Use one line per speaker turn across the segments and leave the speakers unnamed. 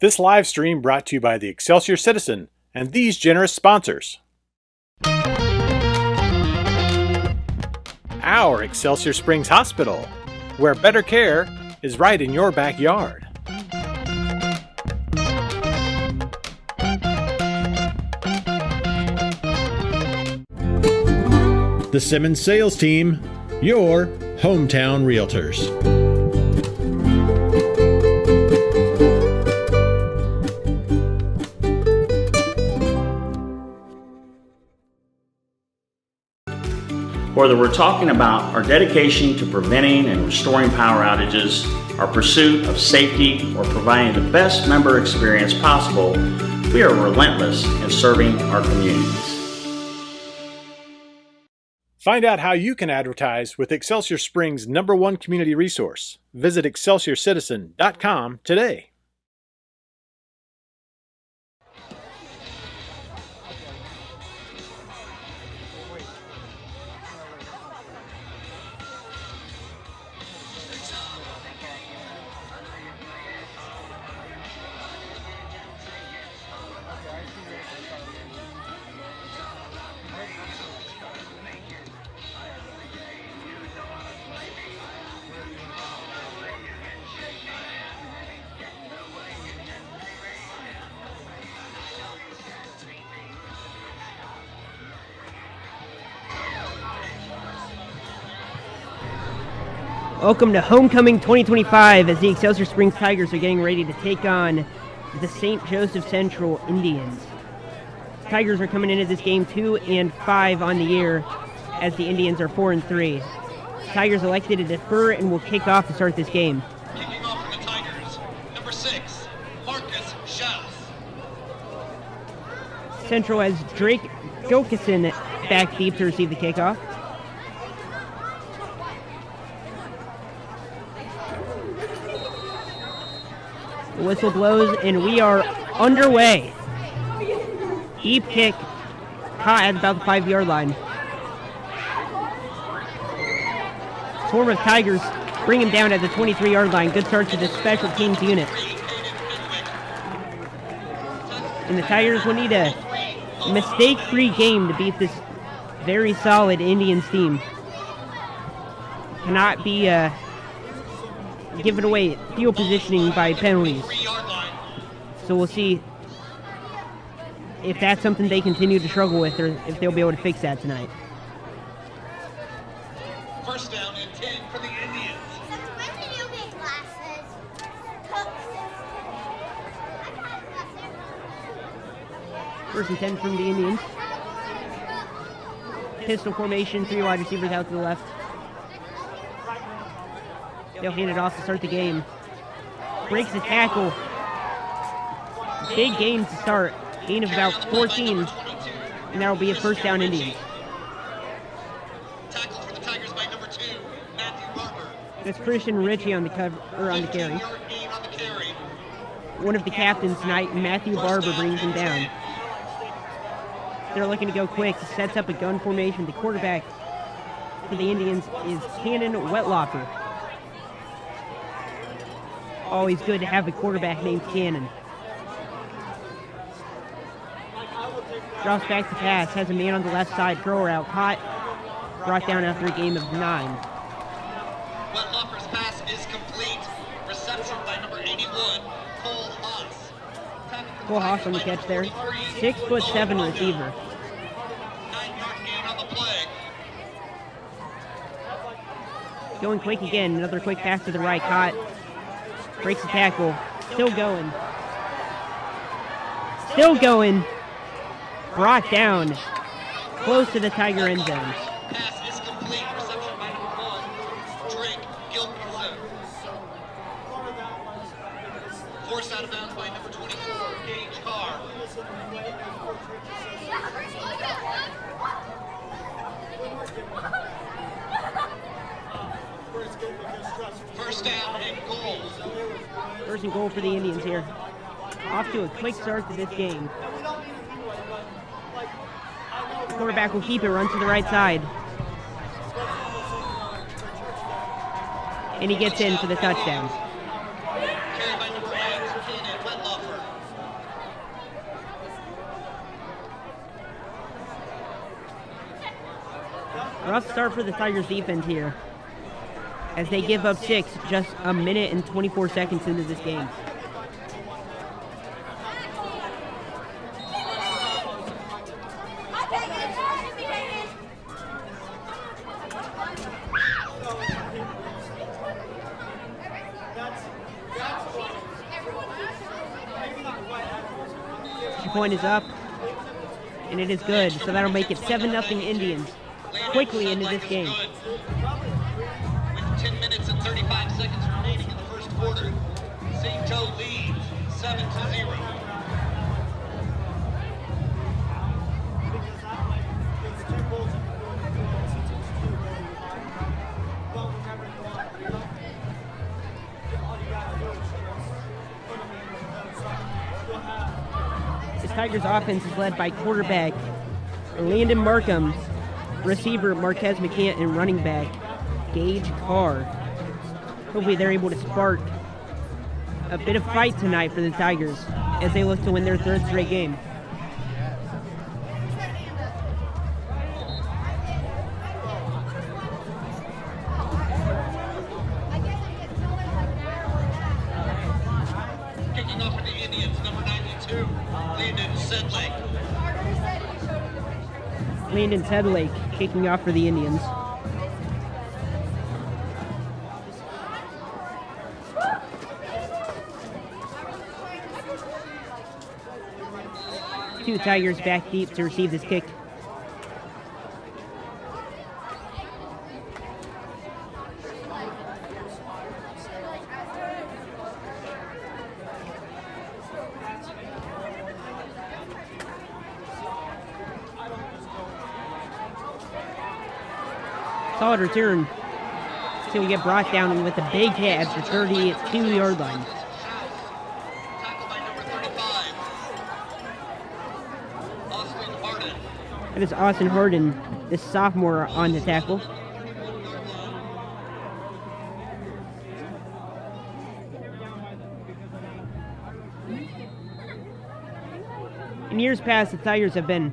This live stream brought to you by the Excelsior Citizen and these generous sponsors. Our Excelsior Springs Hospital, where better care is right in your backyard. The Simmons Sales Team, your hometown realtors.
Whether we're talking about our dedication to preventing and restoring power outages, our pursuit of safety, or providing the best member experience possible, we are relentless in serving our communities.
Find out how you can advertise with Excelsior Springs' #1 community resource. Visit ExcelsiorCitizen.com today.
Welcome to Homecoming 2025 as the Excelsior Springs Tigers are getting ready to take on the St. Joseph Central Indians. Tigers are coming into this game 2-5 on the year as the Indians are 4-3. Tigers elected to defer and will kick off to start this game.
Kicking off for the Tigers, number 6, Marcus Schaus.
Central has Drake Gilkison back deep to receive the kickoff. The whistle blows and we are underway. Deep kick caught at about the 5-yard line. Swarm of Tigers bring him down at the 23-yard line. Good start to the special teams unit. And the Tigers will need a mistake-free game to beat this very solid Indians team. Cannot be giving away field positioning by penalties. So we'll see if that's something they continue to struggle with or if they'll be able to fix that tonight.
First down and 10 for the Indians.
First and 10 from the Indians. Pistol formation, 3 wide receivers out to the left. They'll hand it off to start the game. Breaks the tackle. Big gain to start. Gain of about 14. And that'll be a first down Indians.
Tackle for the Tigers by number 2, Matthew Barber.
That's Christian Ritchie on the cover or on the carry. One of the captains tonight, Matthew Barber, brings him down. They're looking to go quick. Sets up a gun formation. The quarterback for the Indians is Cannon Wetlocker. Always good to have a quarterback named Cannon. Drops back to pass, has a man on the left side, thrower out, caught, brought down after a gain of 9.
Wetlocker's pass is complete. Reception by number 81, Cole Haas.
Cole Haas on the catch there. 6'7" receiver.
9-yard gain on the play.
Going quick again, another quick pass to the right, caught. Breaks the tackle. Still going. Still going. Brought down. Close to the Tiger end zone.
Pass is complete. Reception by number 1, Drake Gilkison. Forced out of bounds by number 24, Gage Carr. First down and goal.
First and goal for the Indians here. Off to a quick start to this game. The quarterback will keep it, run to the right side. And he gets in for the touchdown.
Carried by number 8, Cannon Wetlocker.
Rough start for the Tigers defense here, as they give up 6 just a minute and 24 seconds into this game. Point is up, and it is good, so that'll make it 7-0 Indians quickly into this game.
With 10 minutes and 35 seconds remaining in the first quarter, St. Joe leads 7-0.
Tigers offense is led by quarterback Landon Markham, receiver Marquez McCant, and running back Gage Carr. Hopefully they're able to spark a bit of fight tonight for the Tigers as they look to win their 3rd straight game.
Kicking off for the Indians, number 92, Landon Sedlake.
Landon Sedlake kicking off for the Indians. Two Tigers back deep to receive this kick. Solid return until we get brought down with a big hit at the 32-yard line.
Tackled by number 35, Austin Harden.
That is Austin Harden, the sophomore, on the tackle. In years past, the Tigers have been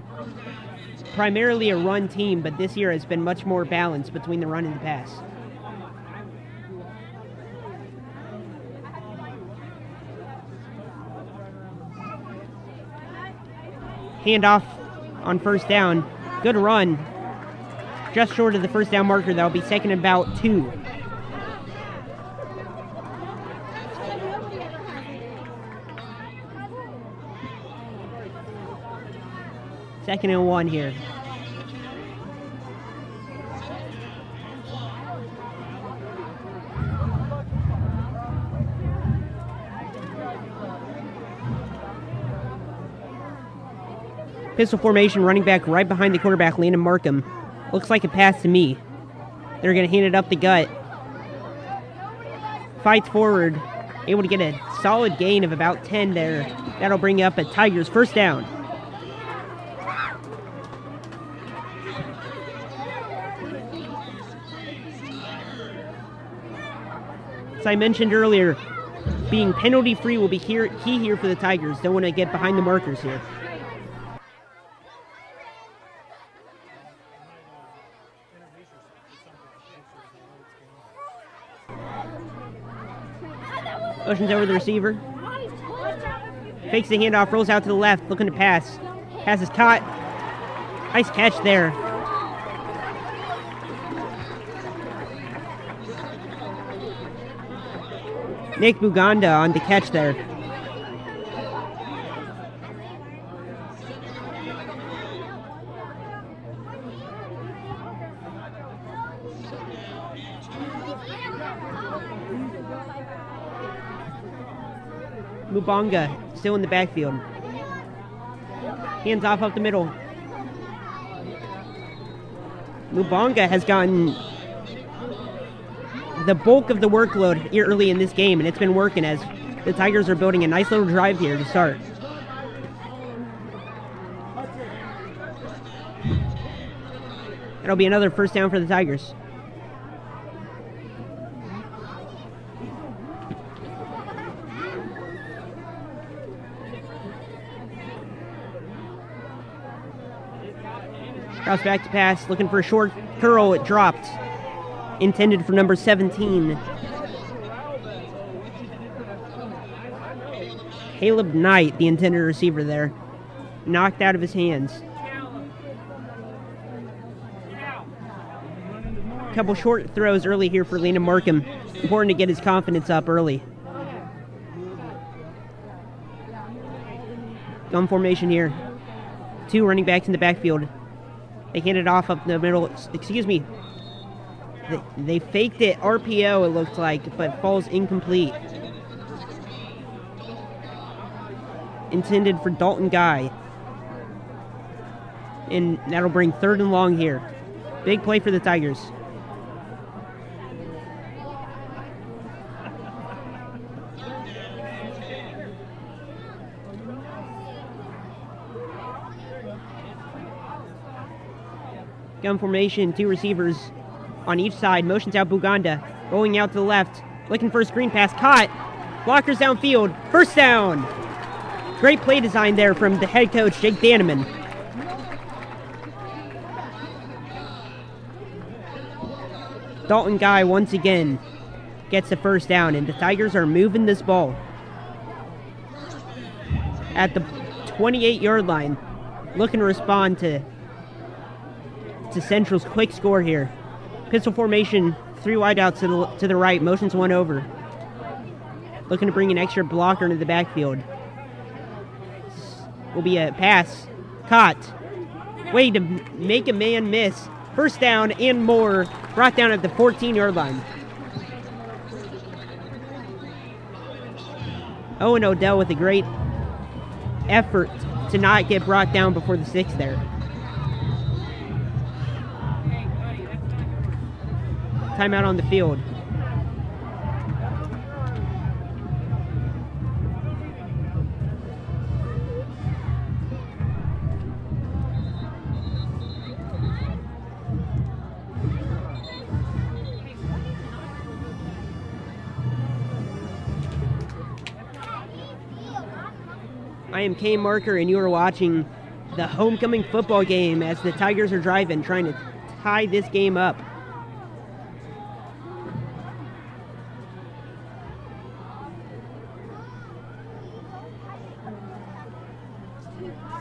primarily a run team, but this year has been much more balanced between the run and the pass. Handoff on first down. Good run. Just short of the first down marker. That'll be second and about 2. Second and 1 here. Pistol formation, running back right behind the quarterback, Landon Markham. Looks like a pass to me. They're going to hand it up the gut. Fights forward. Able to get a solid gain of about 10 there. That'll bring up a Tigers first down. As I mentioned earlier, being penalty-free will be key here for the Tigers. Don't want to get behind the markers here. Motions over the receiver. Fakes the handoff, rolls out to the left, looking to pass. Pass is caught. Nice catch there. Nick Buganda on the catch there. Mubanga still in the backfield. Hands off up the middle. Mubanga has gotten the bulk of the workload early in this game, and it's been working as the Tigers are building a nice little drive here to start. That'll be another first down for the Tigers. Cross back to pass, looking for a short curl. It dropped. Intended for number 17. Caleb Knight, the intended receiver there. Knocked out of his hands. A couple short throws early here for Landon Markham. Important to get his confidence up early. Gun formation here. 2 running backs in the backfield. They hand it off up the middle. Excuse me. They faked it. RPO, it looked like, but falls incomplete. Intended for Dalton Guy. And that'll bring 3rd and long here. Big play for the Tigers. Gun formation, 2 receivers on each side. Motions out Buganda. Rolling out to the left. Looking for a screen pass. Caught. Blockers downfield. First down. Great play design there from the head coach, Jake Danneman. Dalton Guy once again gets the first down, and the Tigers are moving this ball at the 28-yard line. Looking to respond to Central's quick score here. Pistol formation, 3 wideouts to the right, motions 1 over. Looking to bring an extra blocker into the backfield. Will be a pass. Caught. Way to make a man miss. First down and more. Brought down at the 14-yard line. Owen Odell with a great effort to not get brought down before the 6 there. Timeout on the field. I am Kay Marker, and you are watching the homecoming football game as the Tigers are driving, trying to tie this game up.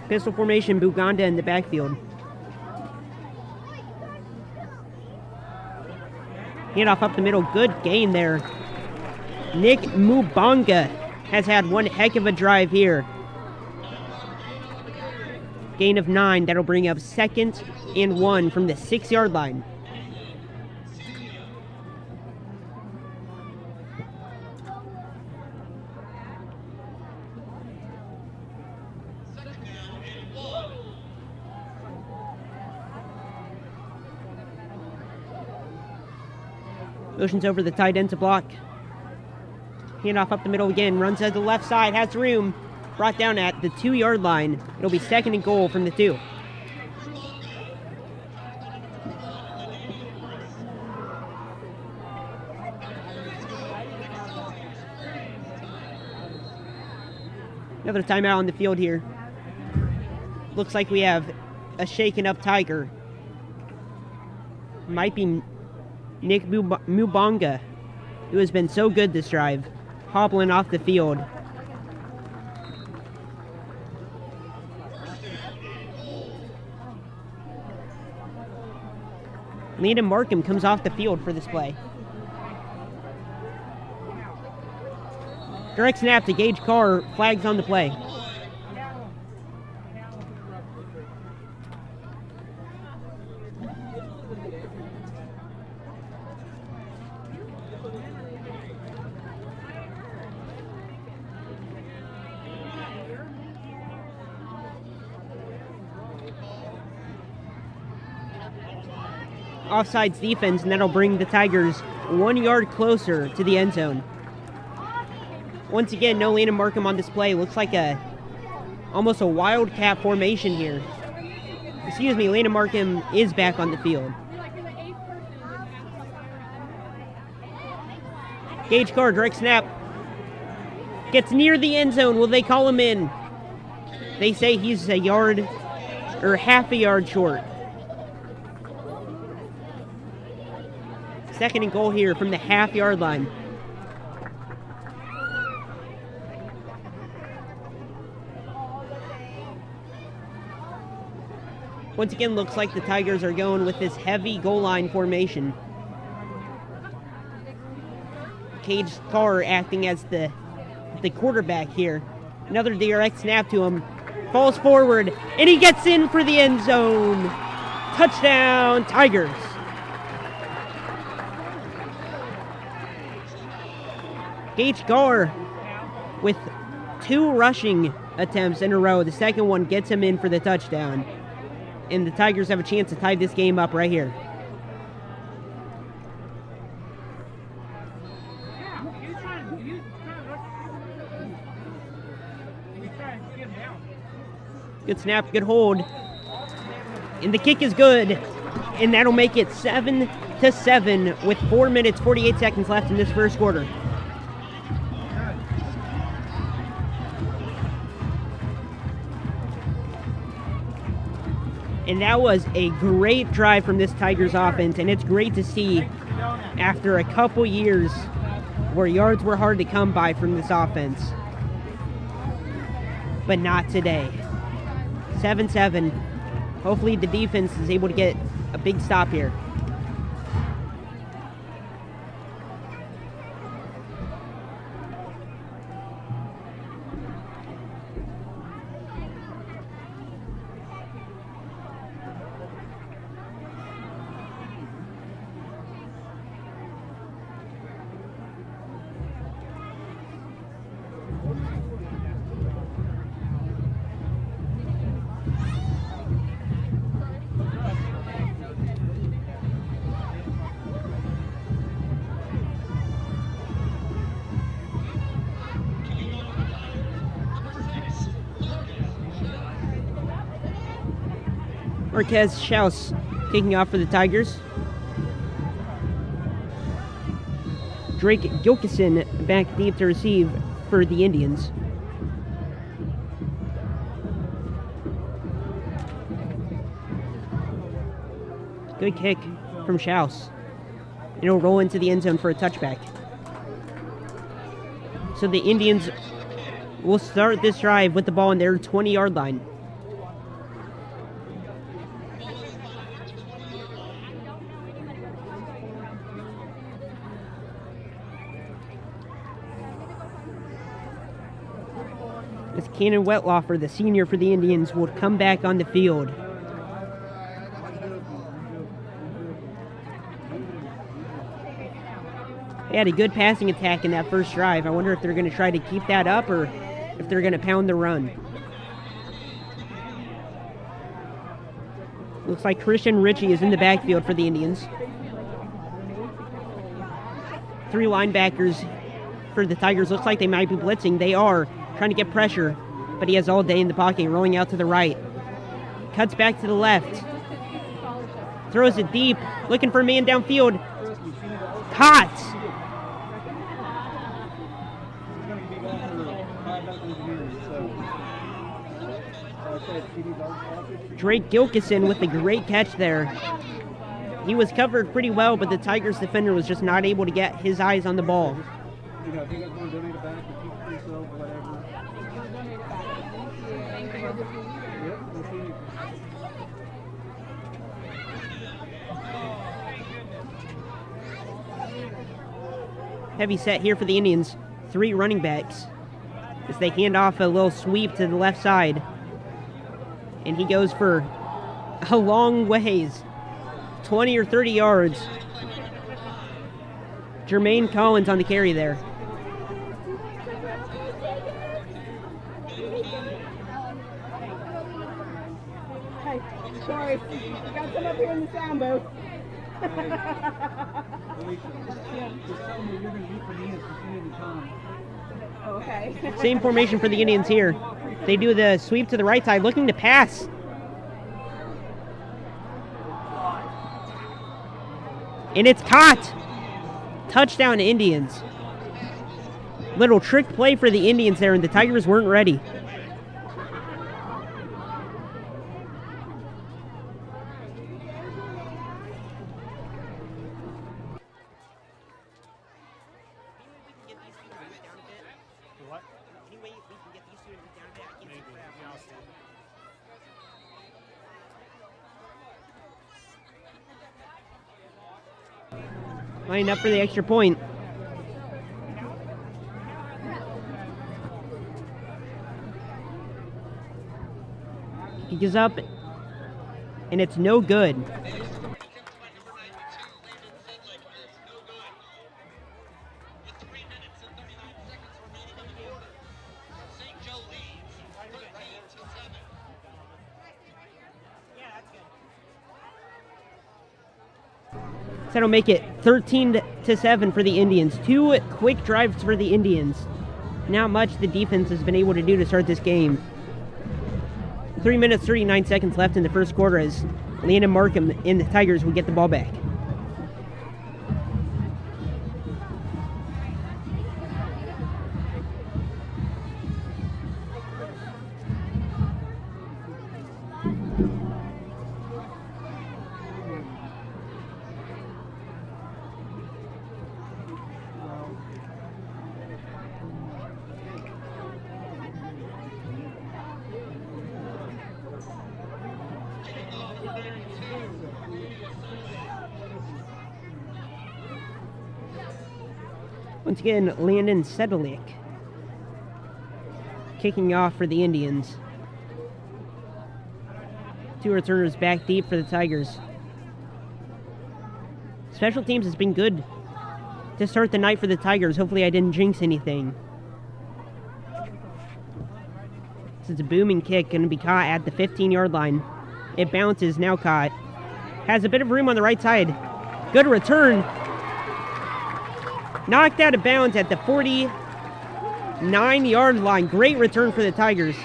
Pistol formation, Buganda in the backfield. Handoff up the middle, good gain there. Nick Mubanga has had one heck of a drive here. Gain of 9, that'll bring up 2nd and 1 from the 6-yard line. Motions over the tight end to block. Handoff up the middle again. Runs to the left side. Has room. Brought down at the 2-yard line. It'll be 2nd and goal from the 2. Another timeout on the field here. Looks like we have a shaken up Tiger. Might be Nick Mubanga, who has been so good this drive, hobbling off the field. Landon Markham comes off the field for this play. Direct snap to Gage Carr, flags on the play. Offsides defense, and that'll bring the Tigers 1 yard closer to the end zone. Once again, no Landon Markham on display. Looks like almost a wildcat formation here. Excuse me, Landon Markham is back on the field. Gage Carr, direct snap. Gets near the end zone. Will they call him in? They say he's a yard or half a yard short. second and goal here from the half-yard line. Once again, looks like the Tigers are going with this heavy goal line formation. Cage Carr acting as the quarterback here. Another direct snap to him. Falls forward, and he gets in for the end zone. Touchdown, Tigers. Gage Carr with 2 rushing attempts in a row. The second one gets him in for the touchdown. And the Tigers have a chance to tie this game up right here. Good snap, good hold. And the kick is good. And that'll make it 7-7 with 4 minutes, 48 seconds left in this first quarter. And that was a great drive from this Tigers offense, and it's great to see after a couple years where yards were hard to come by from this offense. But not today. 7-7. Hopefully the defense is able to get a big stop here. Marquez Schaus kicking off for the Tigers. Drake Gilkison back deep to receive for the Indians. Good kick from Schaus. And it'll roll into the end zone for a touchback. So the Indians will start this drive with the ball on their 20-yard line. As Cannon Wetlaufer, the senior for the Indians, will come back on the field. They had a good passing attack in that first drive. I wonder if they're going to try to keep that up or if they're going to pound the run. Looks like Christian Ritchie is in the backfield for the Indians. 3 linebackers for the Tigers. Looks like they might be blitzing. They are trying to get pressure, but he has all day in the pocket, rolling out to the right. Cuts back to the left. Throws it deep, looking for a man downfield. Caught! Drake Gilkison with a great catch there. He was covered pretty well, but the Tigers defender was just not able to get his eyes on the ball. Heavy set here for the Indians. 3 running backs as they hand off a little sweep to the left side. And he goes for a long ways, 20 or 30 yards. Jermaine Collins on the carry there.
Hey, sorry, I got some up here in the sound booth. Okay.
Same formation for the Indians here. They do the sweep to the right side, looking to pass. And it's caught. Touchdown Indians. Little trick play for the Indians there, and the Tigers weren't ready. Lining up for the extra point. He goes up, and it's no good. So that'll make it 13-7 for the Indians. 2 quick drives for the Indians. Not much the defense has been able to do to start this game. 3 minutes, 39 seconds left in the first quarter as Landon Markham and the Tigers will get the ball back. Once again, Landon Sedalik kicking off for the Indians. 2 returners back deep for the Tigers. Special teams has been good to start the night for the Tigers. Hopefully I didn't jinx anything. This is a booming kick, going to be caught at the 15-yard line. It bounces, now caught. Has a bit of room on the right side. Good return. Knocked out of bounds at the 49-yard line. Great return for the Tigers.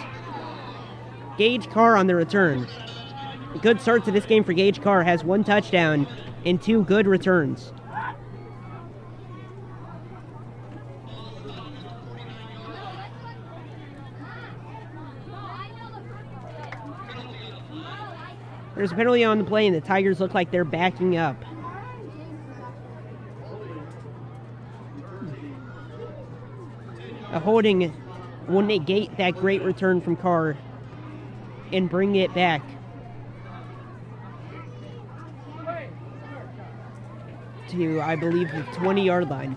Gage Carr on the return. A good start to this game for Gage Carr. Has 1 touchdown and 2 good returns. There's a penalty on the play, and the Tigers look like they're backing up. A holding will negate that great return from Carr and bring it back. To, I believe, the 20-yard line.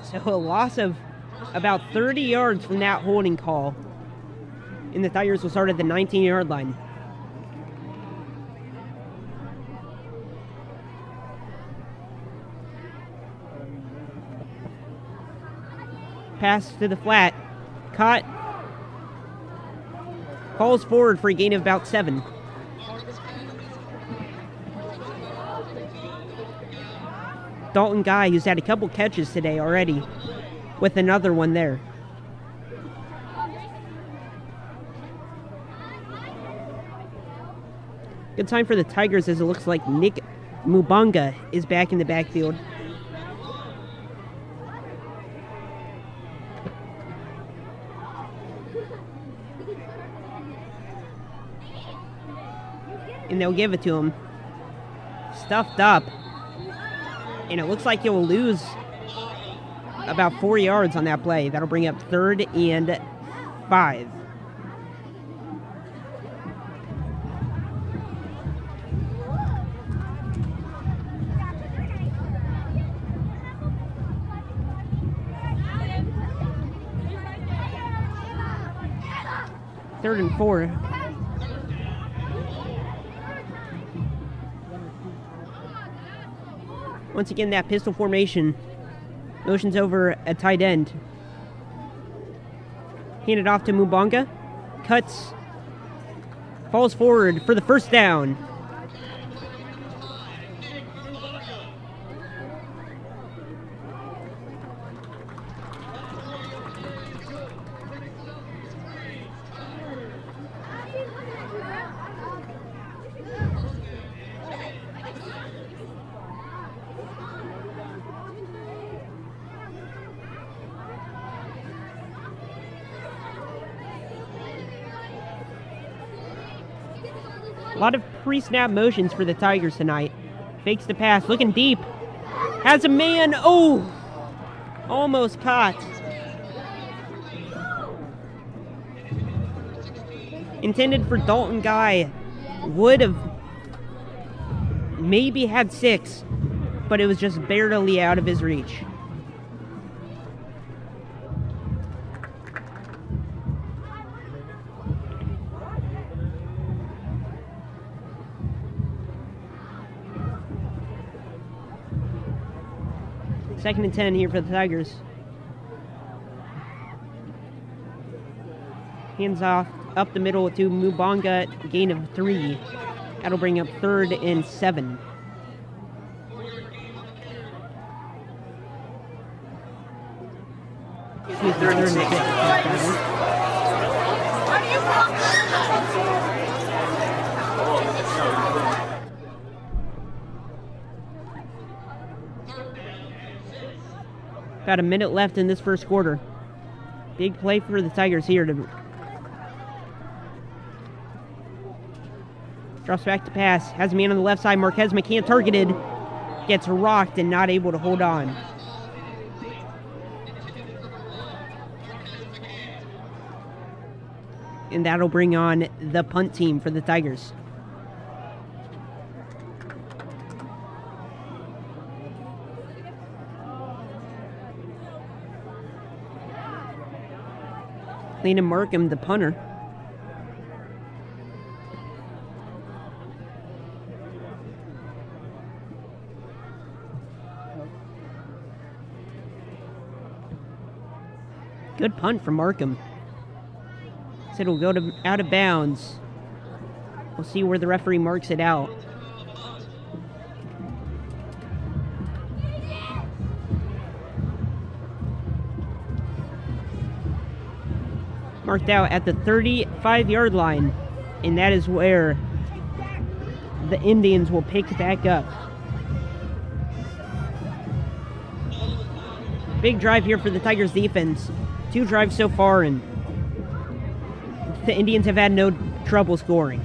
So a loss of about 30 yards from that holding call. And the Tigers will start at the 19-yard line. Pass to the flat. Caught. Falls forward for a gain of about 7. Dalton Guy, who's had a couple catches today already, with another one there. Good time for the Tigers as it looks like Nick Mubanga is back in the backfield. And they'll give it to him. Stuffed up. And it looks like he'll lose about 4 yards on that play. That'll bring up 3rd and 5. Third and 4. Once again, that pistol formation. Motions over a tight end. Handed off to Mubanga. Cuts. Falls forward for the first down. A lot of pre-snap motions for the Tigers tonight. Fakes the pass, looking deep. Has a man. Oh! Almost caught. Intended for Dalton Guy. Would have maybe had 6, but it was just barely out of his reach. Second and 10 here for the Tigers. Hands off up the middle to Mubanga, gain of 3. That'll bring up 3rd and 7. Excuse me, 3rd and 6. About a minute left in this first quarter. Big play for the Tigers here. Drops back to pass. Has a man on the left side. Marquez McCann targeted. Gets rocked and not able to hold on. And that'll bring on the punt team for the Tigers. Clean and Markham, the punter. Good punt from Markham. So it'll go to out of bounds. We'll see where the referee marks it out. Marked out at the 35-yard line, and that is where the Indians will pick back up. Big drive here for the Tigers defense. 2 drives so far, and the Indians have had no trouble scoring.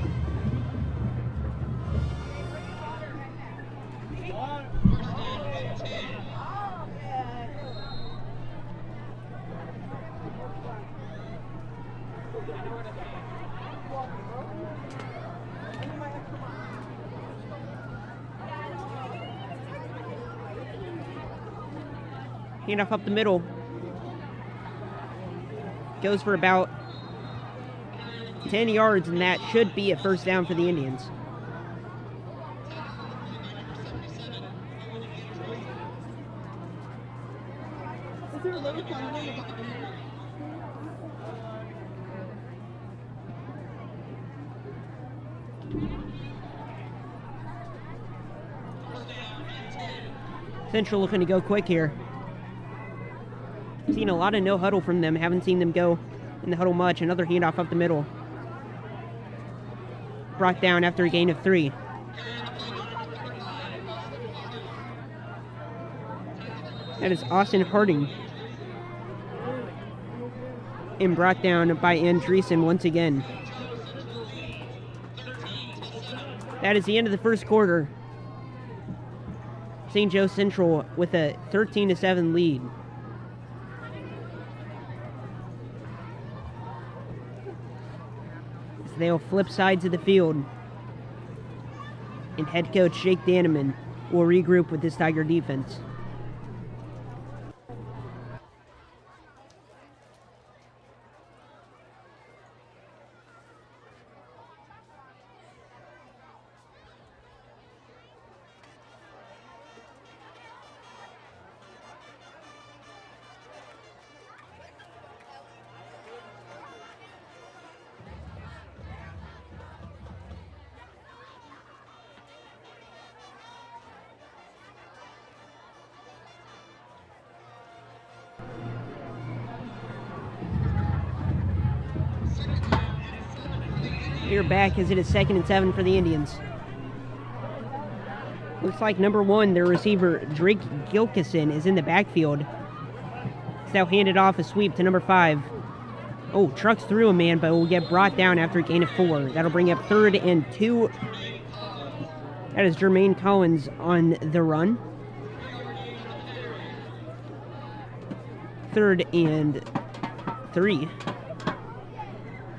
Handoff up the middle. Goes for about 10 yards, and that should be a first down for the Indians. Central looking to go quick here. Seen a lot of no huddle from them. Haven't seen them go in the huddle much. Another handoff up the middle. Brought down after a gain of 3. That is Austin Harding. And brought down by Andreessen once again. That is the end of the first quarter. St. Joe Central with a 13-7 lead. They'll flip sides of the field, and head coach Jake Danneman will regroup with this Tiger defense. Here back as it is 2nd and 7 for the Indians. Looks like number 1, their receiver Drake Gilkison, is in the backfield. It's now handed off a sweep to number 5. Oh, trucks through a man, but will get brought down after a gain of 4. That'll bring up 3rd and 2. That is Jermaine Collins on the run. 3rd and 3.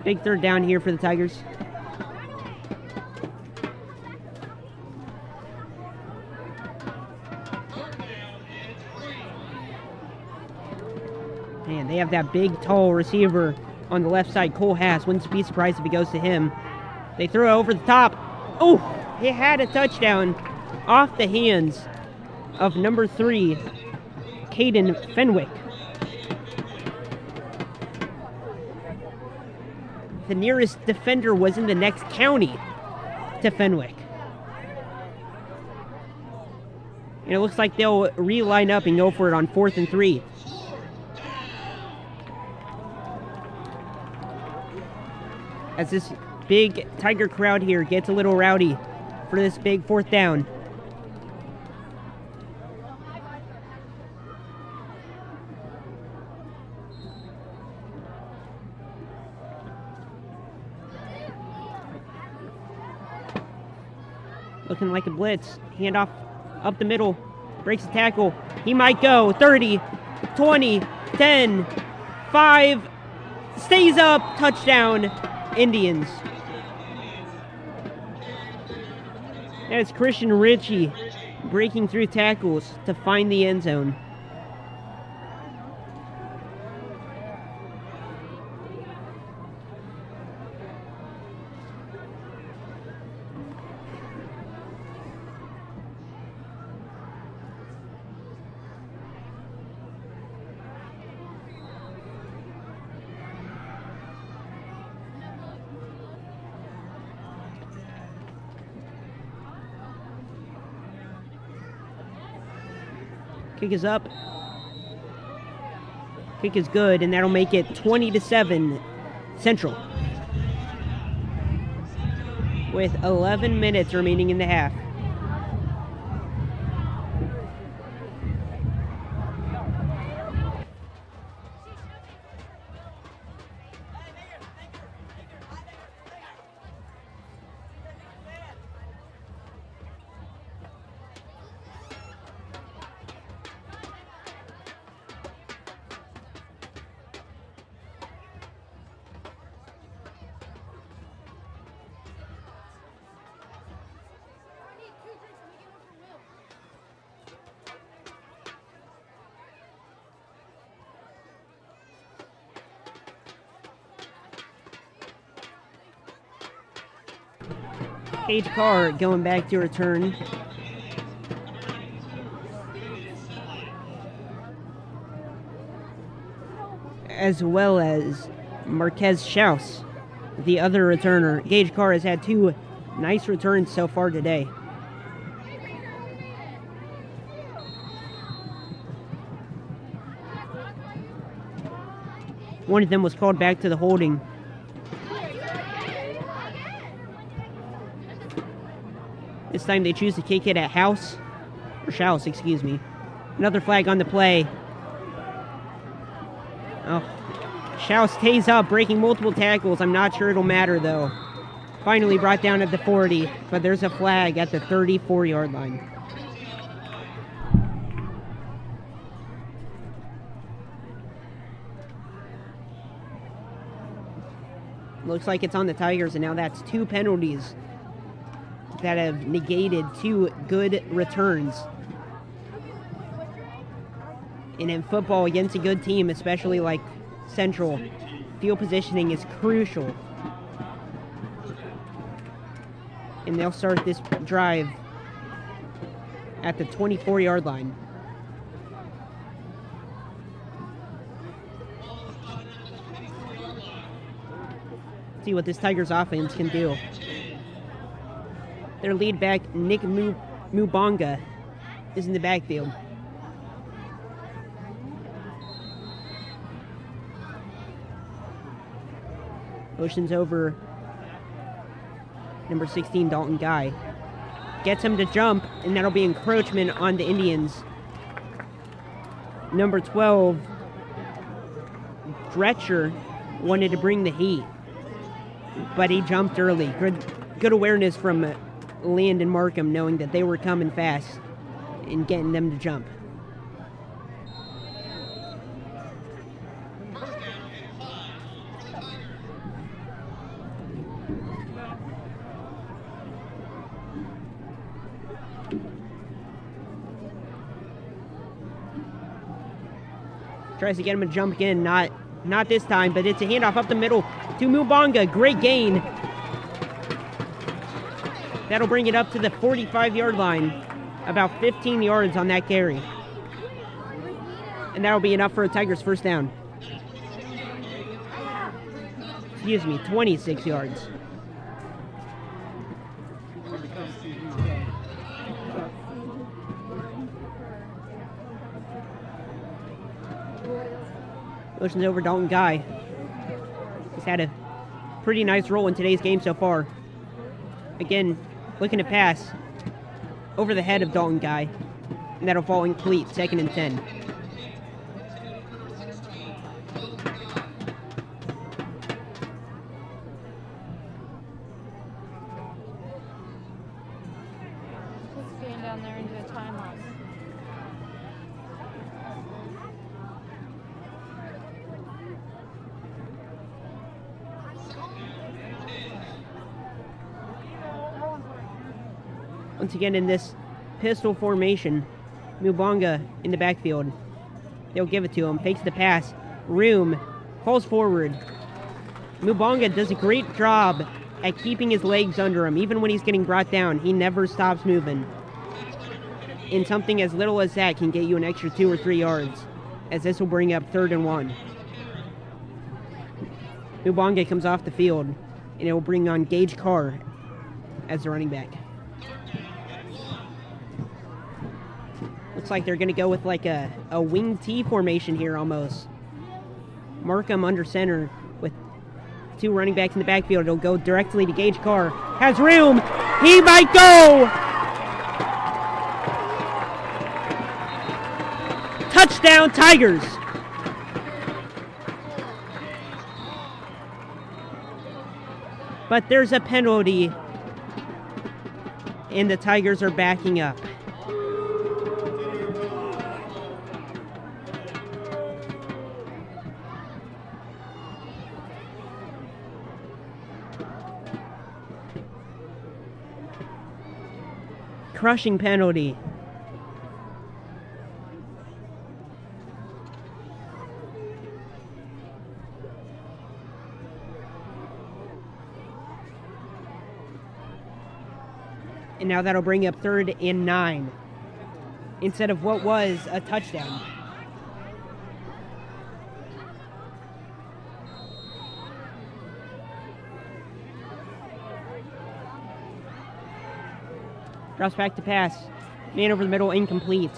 Big third down here for the Tigers. Man, they have that big, tall receiver on the left side, Cole Hass. Wouldn't be surprised if it goes to him. They throw it over the top. Oh, he had a touchdown off the hands of number 3, Caden Fenwick. The nearest defender was in the next county to Fenwick. And it looks like they'll re-line up and go for it on 4th and 3. As this big Tiger crowd here gets a little rowdy for this big 4th down. Looking like a blitz. Handoff up the middle. Breaks the tackle. He might go. 30, 20, 10, 5. Stays up. Touchdown, Indians. That's Christian Ritchie breaking through tackles to find the end zone. Kick is up. Kick is good, and that'll make it 20-7 Central. With 11 minutes remaining in the half. Cage Carr going back to return. As well as Marquez Schaus, the other returner. Gage Carr has had 2 nice returns so far today. One of them was called back to the holding. This time they choose to kick it at Schaus, excuse me. Another flag on the play. Oh, Schaus stays up, breaking multiple tackles. I'm not sure it'll matter, though. Finally brought down at the 40, but there's a flag at the 34-yard line. Looks like it's on the Tigers, and now that's 2 penalties that have negated 2 good returns. And in football, against a good team, especially like Central, field positioning is crucial. And they'll start this drive at the 24-yard line. See what this Tigers offense can do. Their lead back, Nick Mubonga, is in the backfield. Motions over number 16, Dalton Guy. Gets him to jump, and that'll be encroachment on the Indians. Number 12, Dretcher, wanted to bring the heat, but he jumped early. Good awareness from Landon Markham, knowing that they were coming fast and getting them to jump. Tries to get him to jump again. Not this time, but it's a handoff up the middle to Mubonga. Great gain. That'll bring it up to the 45-yard line. About 15 yards on that carry. And that'll be enough for a Tigers first down. Excuse me, 26 yards. Motions over Dalton Guy. He's had a pretty nice role in today's game so far. Again, looking to pass over the head of Dalton Guy. And that'll fall incomplete, 2nd and 10.
Down there into a timeout.
Once again in this pistol formation, Mubonga in the backfield. They'll give it to him, fakes the pass. Room falls forward. Mubonga does a great job at keeping his legs under him. Even when he's getting brought down, he never stops moving. And something as little as that can get you an extra 2 or 3 yards, as this will bring up 3rd and 1. Mubonga comes off the field, and it will bring on Gage Carr as the running back. Looks like they're going to go with like a wing T formation here almost. Markham under center with 2 running backs in the backfield. It'll go directly to Gage Carr. Has room. He might go. Touchdown, Tigers. But there's a penalty, and the Tigers are backing up. Crushing penalty. And now that'll bring up 3rd and 9 instead of what was a touchdown. Drops back to pass. Man over the middle, incomplete.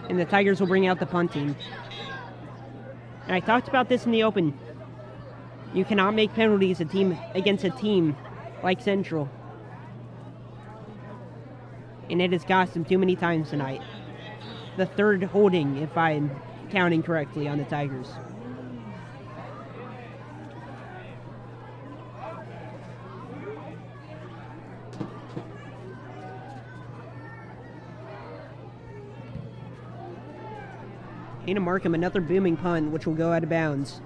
And the Tigers will bring out the punt team. And I talked about this in the open. You cannot make penalties against a team like Central. And it has cost them too many times tonight. The 3rd holding, if I'm counting correctly, on the Tigers. Hannah Markham, another booming punt, which will go out of bounds.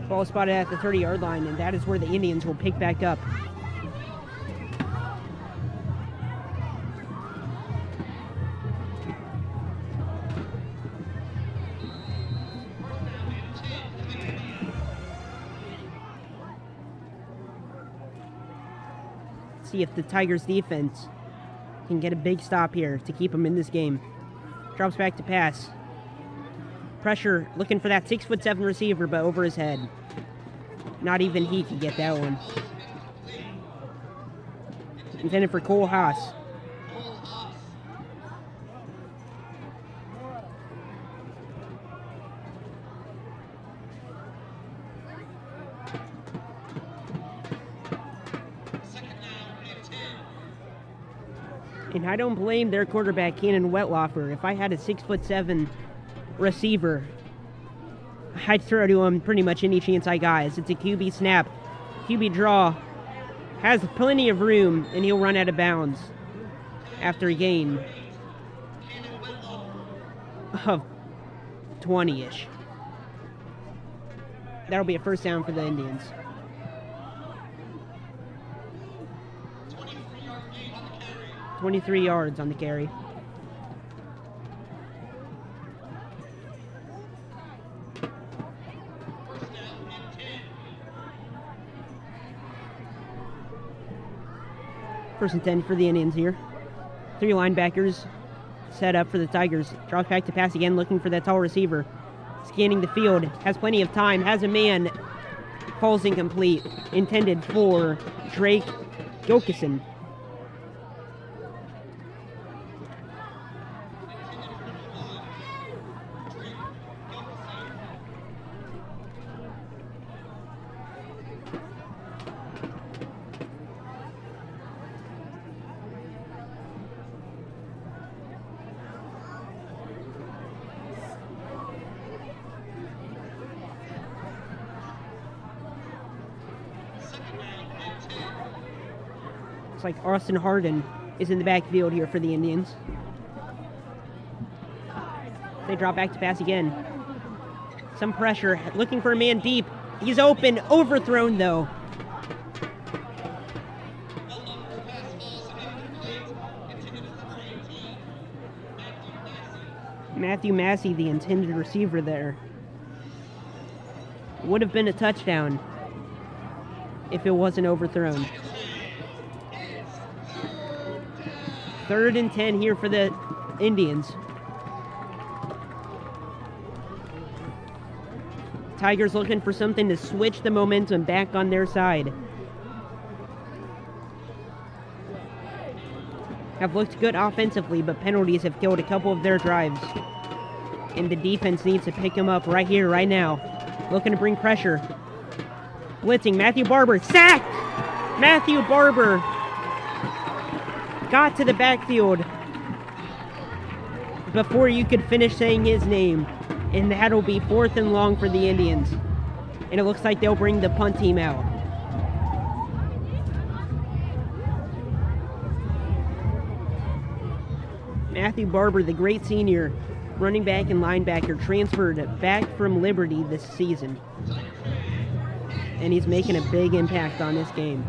Ball spotted at the 30-yard line, and that is where the Indians will pick back up. See if the Tigers defense can get a big stop here to keep them in this game. Drops back to pass. Pressure, looking for that 6'7" receiver, but over his head. Not even he can get that one. Intended for Cole Haas. And I don't blame their quarterback, Cannon Wetloffer. If I had a 6'7" receiver, I'd throw to him pretty much any chance I got. As it's a QB snap, QB draw has plenty of room, and he'll run out of bounds after a gain of 20-ish. That'll be a first down for the Indians. 23 yards on the carry. First and 10 for the Indians here. 3 linebackers set up for the Tigers. Drops back to pass again, looking for that tall receiver. Scanning the field, has plenty of time, has a man, falls incomplete. Intended for Drake Gilkison. Looks like Austin Harden is in the backfield here for the Indians. They drop back to pass again. Some pressure, looking for a man deep. He's open, overthrown though. Matthew Massey, the intended receiver there. Would have been a touchdown if it wasn't overthrown. 3rd and 10 here for the Indians. Tigers looking for something to switch the momentum back on their side. Have looked good offensively, but penalties have killed a couple of their drives. And the defense needs to pick them up right here, right now. Looking to bring pressure. Blitzing, Matthew Barber, sacked! Matthew Barber got to the backfield before you could finish saying his name. And that'll be 4th and long for the Indians. And it looks like they'll bring the punt team out. Matthew Barber, the great senior running back and linebacker, transferred back from Liberty this season. And he's making a big impact on this game.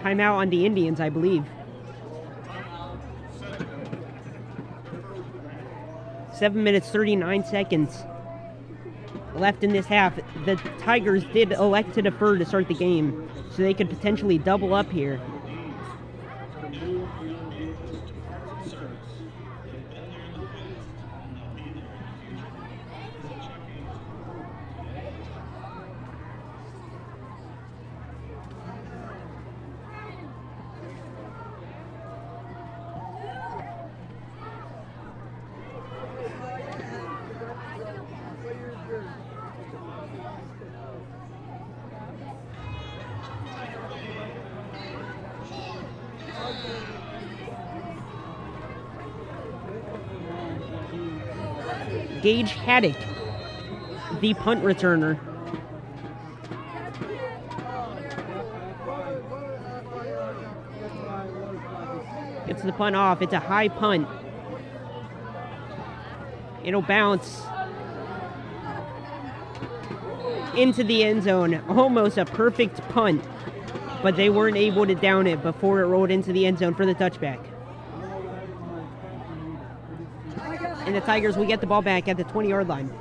Timeout on the Indians, I believe. 7 minutes, 39 seconds left in this half. The Tigers did elect to defer to start the game, so they could potentially double up here. Gage Haddock, the punt returner. Gets the punt off. It's a high punt. It'll bounce into the end zone. Almost a perfect punt, but they weren't able to down it before it rolled into the end zone for the touchback. And the Tigers will get the ball back at the 20-yard line.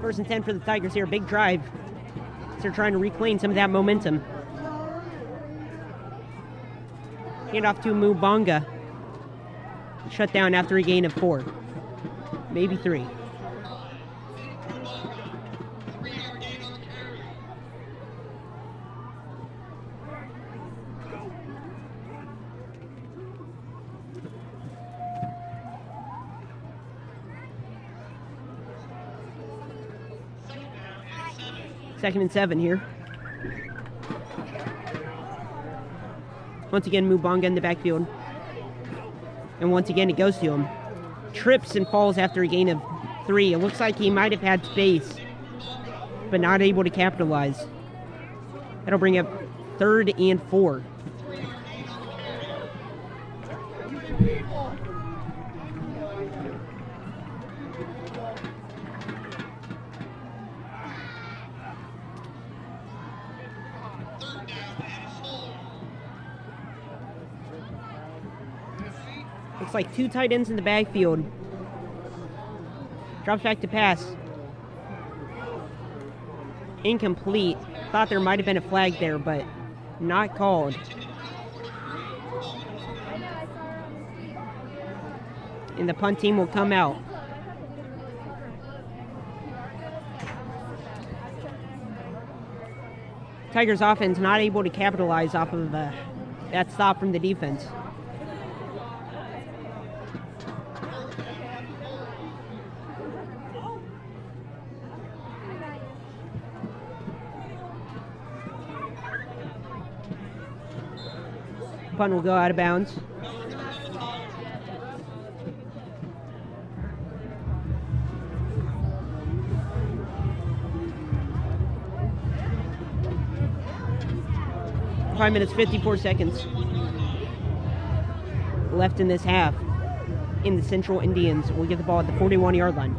First and 10 for the Tigers here. Big drive. So they're trying to reclaim some of that momentum. Hand off to Mubanga. Shut down after a gain of 4. Maybe 3. Second and 7 here. Once again, Mubanga in the backfield. And once again, it goes to him. Trips and falls after a gain of 3. It looks like he might have had space, but not able to capitalize. That'll bring up 3rd and 4. Looks like 2 tight ends in the backfield. Drops back to pass. Incomplete. Thought there might have been a flag there, but not called. And the punt team will come out. Tigers offense not able to capitalize off of that stop from the defense. Punt will go out of bounds. Five minutes, 54 seconds left in this half. In the Central Indians will get the ball at the 41-yard line.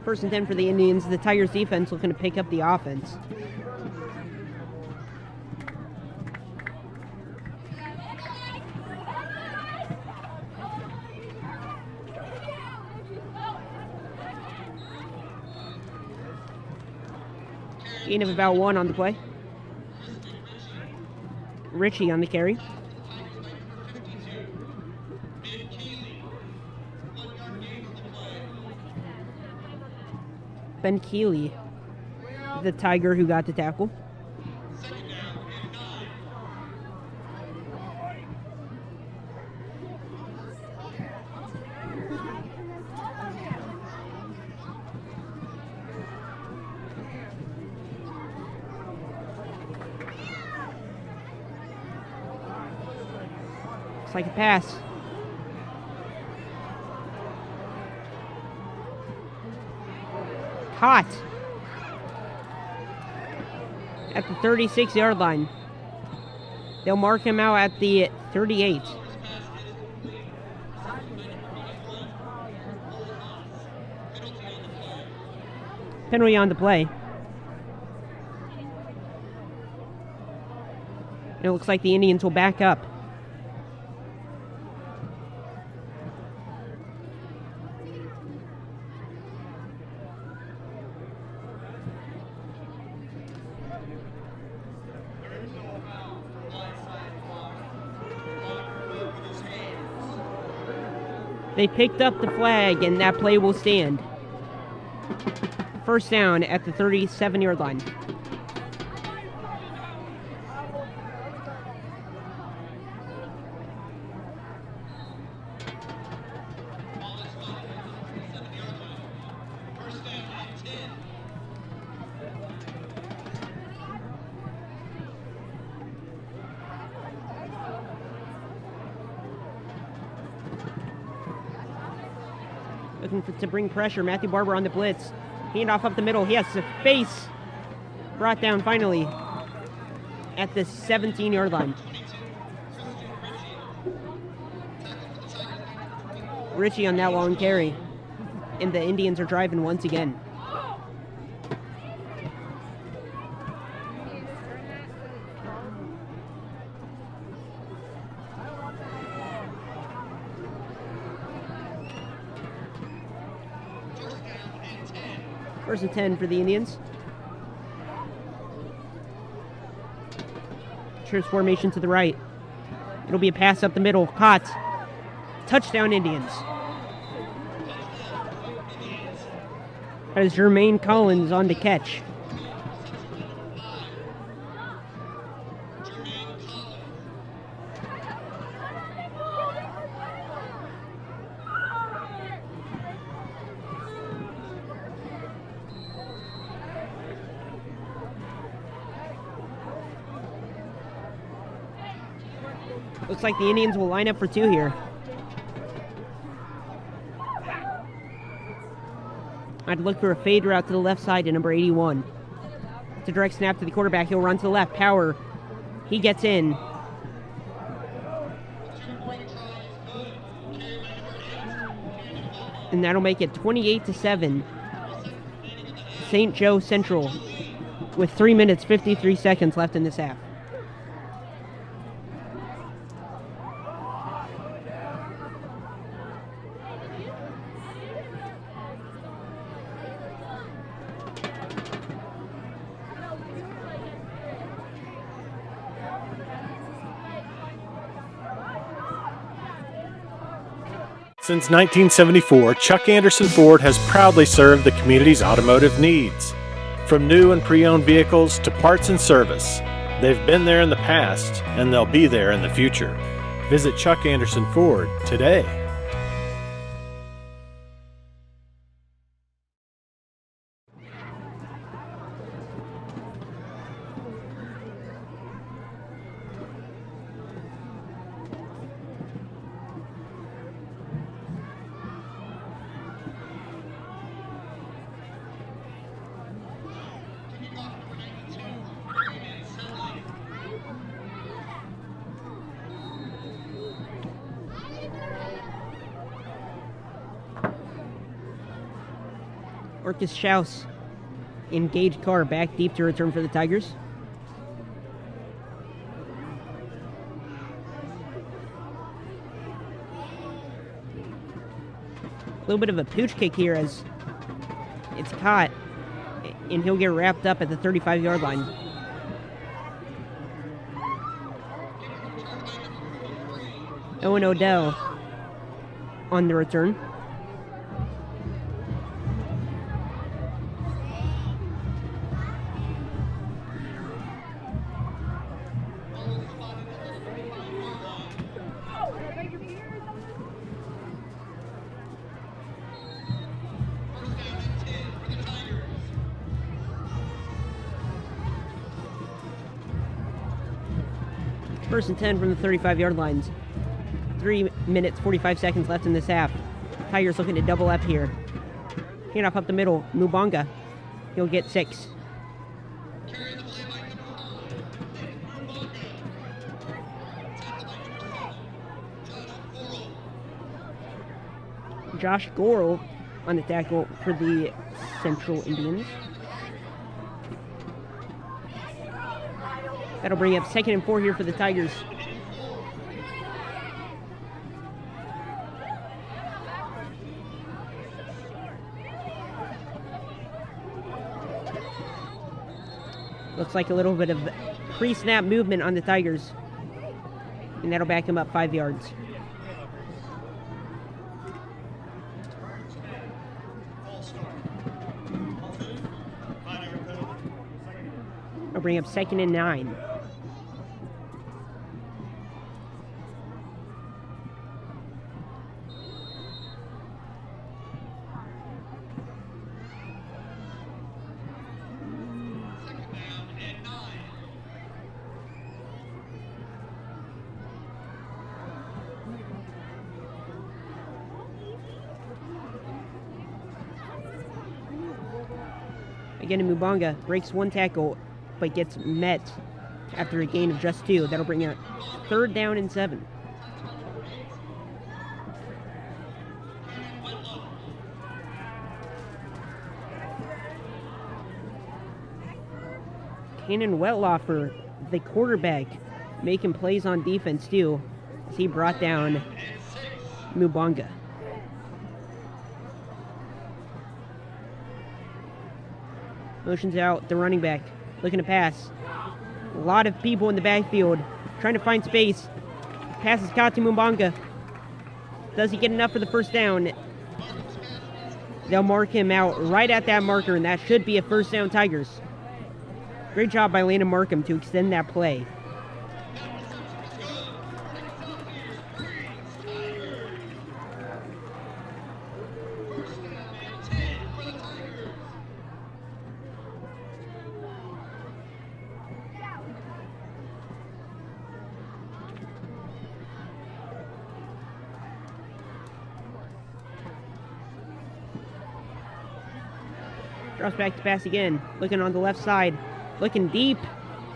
First and 10 for the Indians. The Tigers defense looking to pick up the offense. Gain of about 1 on the play. Richie on the carry. Ben Keeley, the Tiger who got the tackle. Looks like a pass. Caught at the 36-yard line. They'll mark him out at the 38. Penalty on the play. And it looks like the Indians will back up. They picked up the flag, and that play will stand. First down at the 37-yard line. Looking to bring pressure. Matthew Barber on the blitz. Handoff up the middle. He has space. Brought down finally at the 17-yard line. Richie on that long carry. and the Indians are driving once again. First and 10 for the Indians. Trips formation to the right. It'll be a pass up the middle. Caught. Touchdown, Indians. That is Jermaine Collins on the catch. Looks like the Indians will line up for two here. I'd look for a fade route to the left side to number 81. It's a direct snap to the quarterback. He'll run to the left. Power. He gets in. And that'll make it 28-7. St. Joe Central with 3 minutes, 53 seconds left in this half.
Since 1974, Chuck Anderson Ford has proudly served the community's automotive needs. From new and pre-owned vehicles to parts and service, they've been there in the past and they'll be there in the future. Visit Chuck Anderson Ford today.
Marcus Schaus in Gage Carr back deep to return for the Tigers. A little bit of a pooch kick here as it's caught, and he'll get wrapped up at the 35-yard line. Owen Odell on the return. First and 10 from the 35-yard lines. 3 minutes, 45 seconds left in this half. Tigers looking to double up here. Handoff up the middle. Mubanga. He'll get 6. Josh Gorel on the tackle for the Central Indians. That'll bring up 2nd and 4 here for the Tigers. Looks like a little bit of pre-snap movement on the Tigers. And that'll back him up 5 yards. I'll bring up 2nd and 9. Again, Mubanga breaks one tackle, but gets met after a gain of just 2. That'll bring out 3rd down and 7. Cannon Wetloffer, the quarterback, making plays on defense too, as he brought down Mubanga. Motions out, the running back, looking to pass. A lot of people in the backfield trying to find space. Pass is caught to Mubanga. Does he get enough for the first down? They'll mark him out right at that marker, and that should be a first down, Tigers. Great job by Landon Markham to extend that play. Drops back to pass again. Looking on the left side. Looking deep.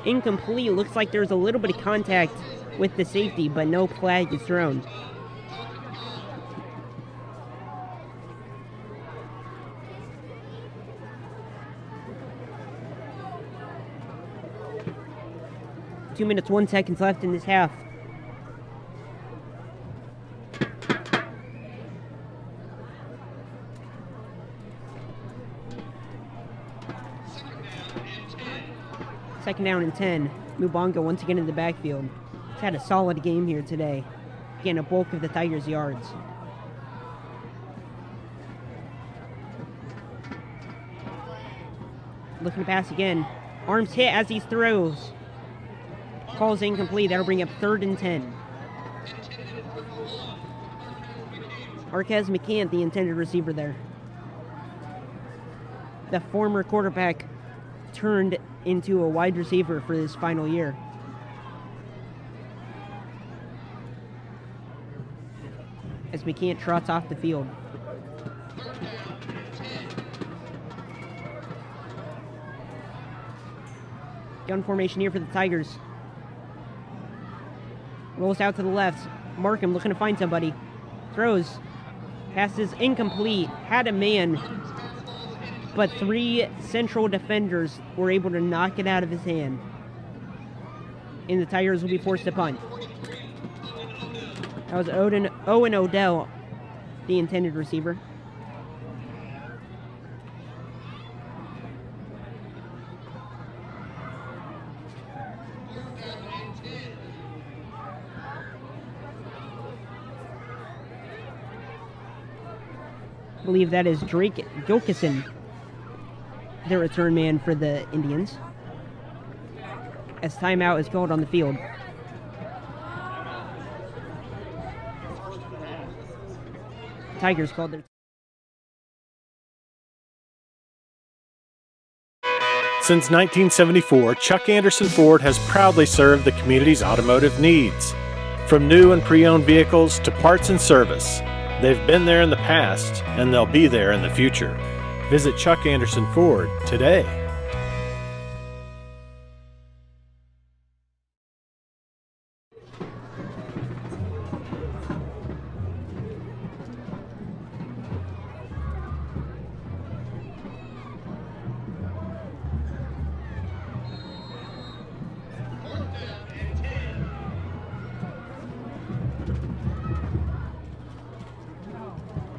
Incomplete. Looks like there's a little bit of contact with the safety, but no flag is thrown. Two minutes, 1 second left in this half. Second down and 10. Mubanga once again in the backfield. He's had a solid game here today, getting a bulk of the Tigers' yards. Looking to pass again. Arms hit as he throws. Calls incomplete. That'll bring up 3rd and 10. Arquez McCann, the intended receiver there. The former quarterback turned into a wide receiver for his final year. As McCann trots off the field. Gun formation here for the Tigers. Rolls out to the left. Markham looking to find somebody. Throws. Passes incomplete. Had a man, but 3 central defenders were able to knock it out of his hand. And the Tigers will be forced to punt. That was Owen Odell, the intended receiver. I believe that is Drake Gilkison, the return man for the Indians, as timeout is called on the field. Tigers called their...
Since 1974, Chuck Anderson Ford has proudly served the community's automotive needs. From new and pre-owned vehicles to parts and service, they've been there in the past, and they'll be there in the future. Visit Chuck Anderson Ford today.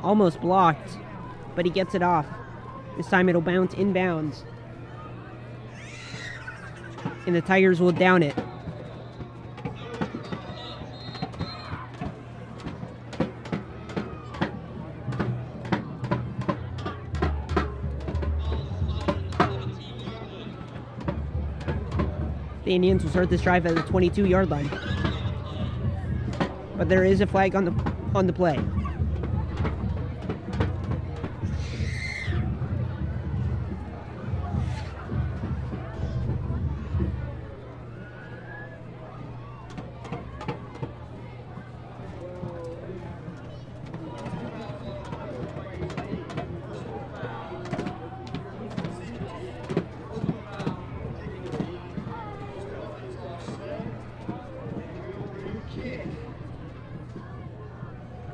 Almost blocked, but he gets it off. This time it'll bounce inbounds. And the Tigers will down it. The Indians will start this drive at the 22-yard line. But there is a flag on the play.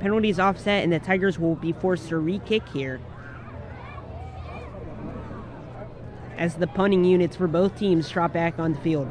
Penalties offset, and the Tigers will be forced to re-kick here, as the punting units for both teams trot back on the field.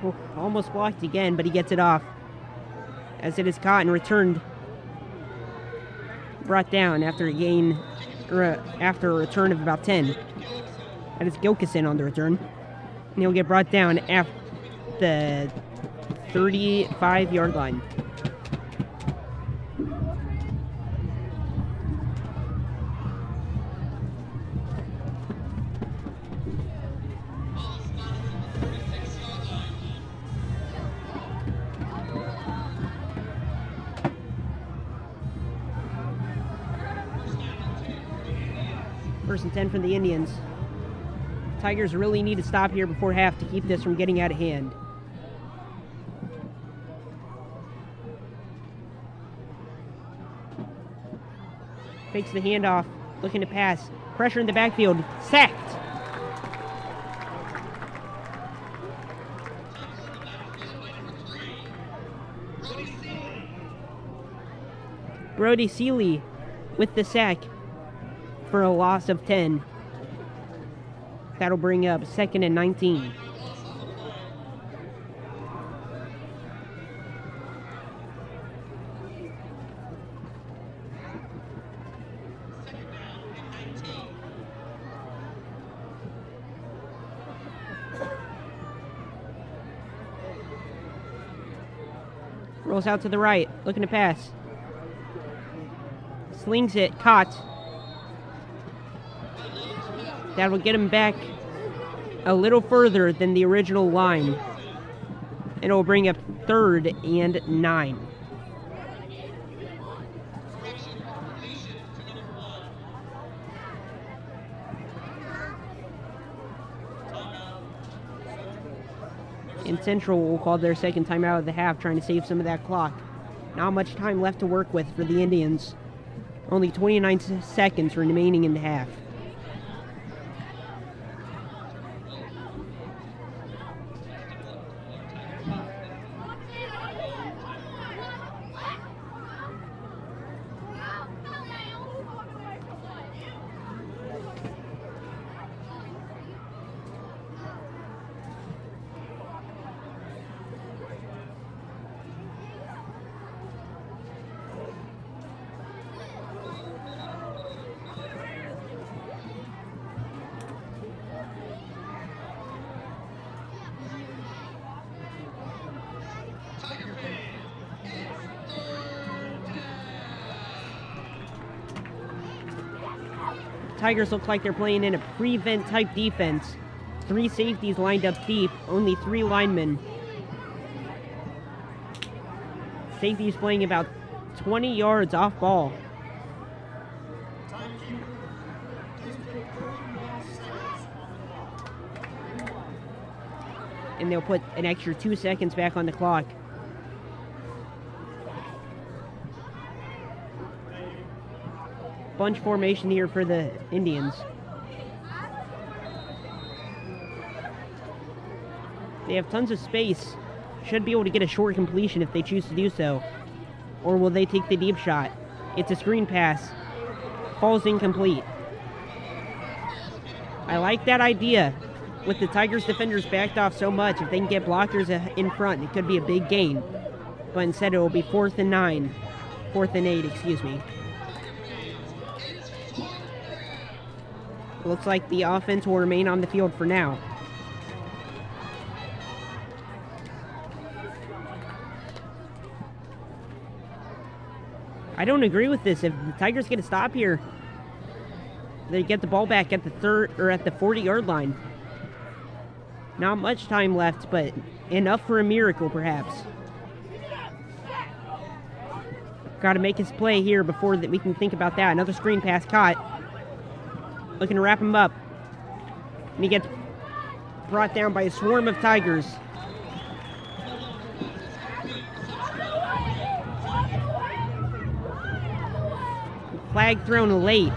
Oh, almost blocked again, but he gets it off. As it is caught and returned. Brought down after a gain, or after a return of about 10. That is Gilkison on the return. And he'll get brought down at the 35-yard line. First and 10 for the Indians. Tigers really need to stop here before half to keep this from getting out of hand. Fakes the handoff, looking to pass. Pressure in the backfield. Sacked. Brody Seeley with the sack for a loss of 10. That'll bring up 2nd and 19. Rolls out to the right, looking to pass. Slings it, caught. That will get him back a little further than the original line. And it will bring up 3rd and 9. And Central will call their second timeout of the half, trying to save some of that clock. Not much time left to work with for the Indians. Only 29 seconds remaining in the half. Tigers look like they're playing in a prevent type defense. 3 safeties lined up deep, only 3 linemen. Safeties playing about 20 yards off ball. And they'll put an extra 2 seconds back on the clock. Bunch formation here for the Indians. They have tons of space. Should be able to get a short completion if they choose to do so. Or will they take the deep shot? It's a screen pass. Falls incomplete. I like that idea. With the Tigers defenders backed off so much, if they can get blockers in front, it could be a big gain. But instead it will be 4th and 9. 4th and 8, excuse me. Looks like the offense will remain on the field for now. I don't agree with this. If the Tigers get a stop here, they get the ball back at the 40-yard line. Not much time left, but enough for a miracle, perhaps. Got to make his play here before that we can think about that. Another screen pass caught. Looking to wrap him up. And he gets brought down by a swarm of Tigers. Flag thrown late.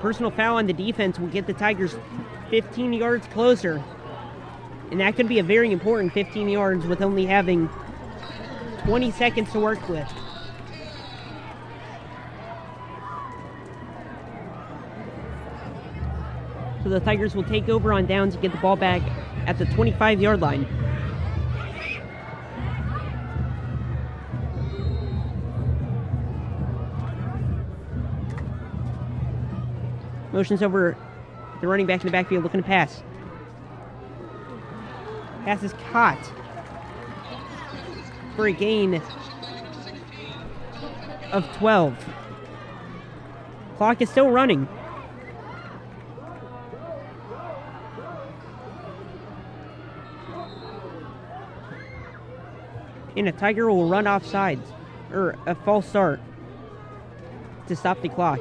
Personal foul on the defense will get the Tigers 15 yards closer. And that could be a very important 15 yards with only having 20 seconds to work with. So the Tigers will take over on downs and get the ball back at the 25-yard line. Motions over the running back in the backfield looking to pass. Pass is caught for a gain of 12. Clock is still running. And a Tiger will run off sides, or a false start to stop the clock.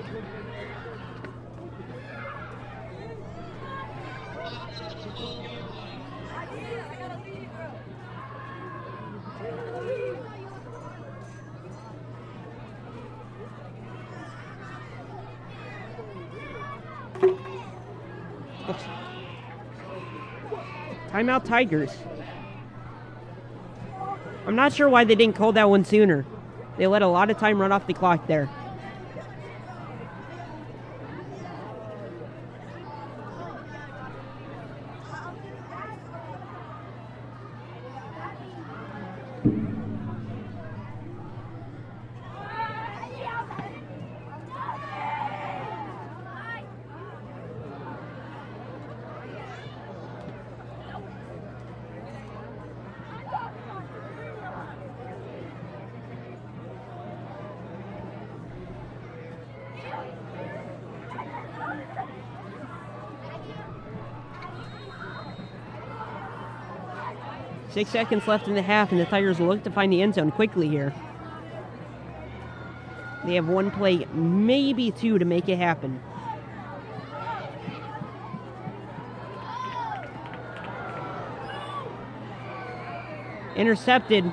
Timeout Tigers. I'm not sure why they didn't call that one sooner. They let a lot of time run off the clock there. Six seconds left in the half, and the Tigers will look to find the end zone quickly here. They have one play, maybe two, to make it happen. Intercepted.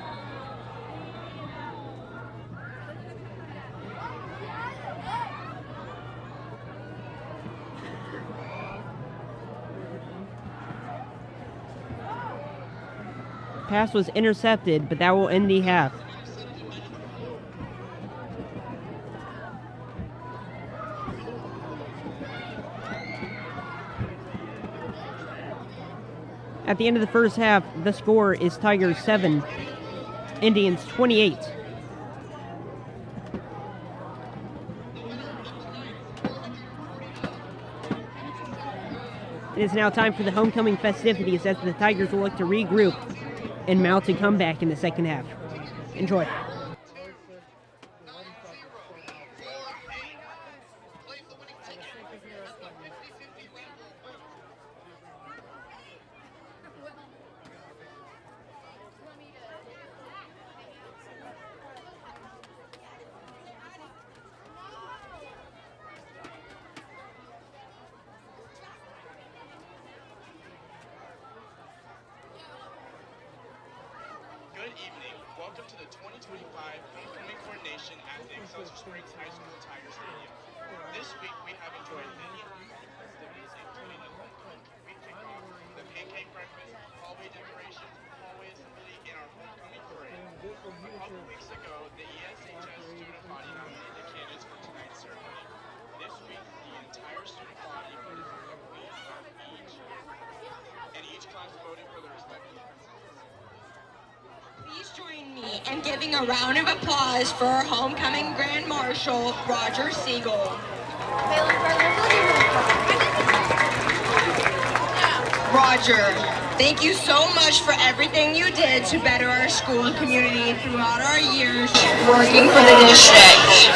Pass was intercepted, but that will end the half. At the end of the first half, the score is Tigers 7, Indians 28. It is now time for the homecoming festivities as the Tigers will look to regroup and mount a comeback in the second half. Enjoy.
Good evening. Welcome to the 2025 Homecoming Coordination at the Excelsior Springs High School Tiger Stadium. This week we have enjoyed many festivities, including the homecoming week kickoff, the pancake breakfast, hallway decorations, hallway assembly, and our homecoming parade. A couple weeks ago, the ESHS student body nominated the candidates for tonight's ceremony. This week, the entire student body voted for
and giving a round of applause for our homecoming Grand Marshal, Roger Siegel. Roger, thank you so much for everything you did to better our school and community throughout our years working for the district.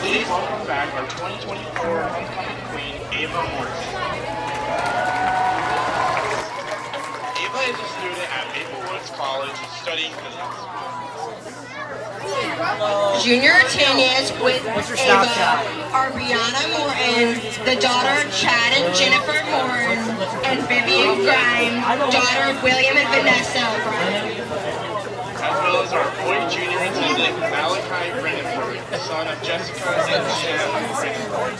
Please welcome back our 2024 homecoming queen, Ava Morton. Ava is a student at Maple Woods College studying physics.
Junior attendance with Ava are Brianna Morton, the daughter of Chad and Jennifer Morton, and Vivian Grime, daughter of William and Vanessa Grime.
As well as our boy junior attendant, Malachi Brandenburg, son of Jessica and Shem Brandenburg.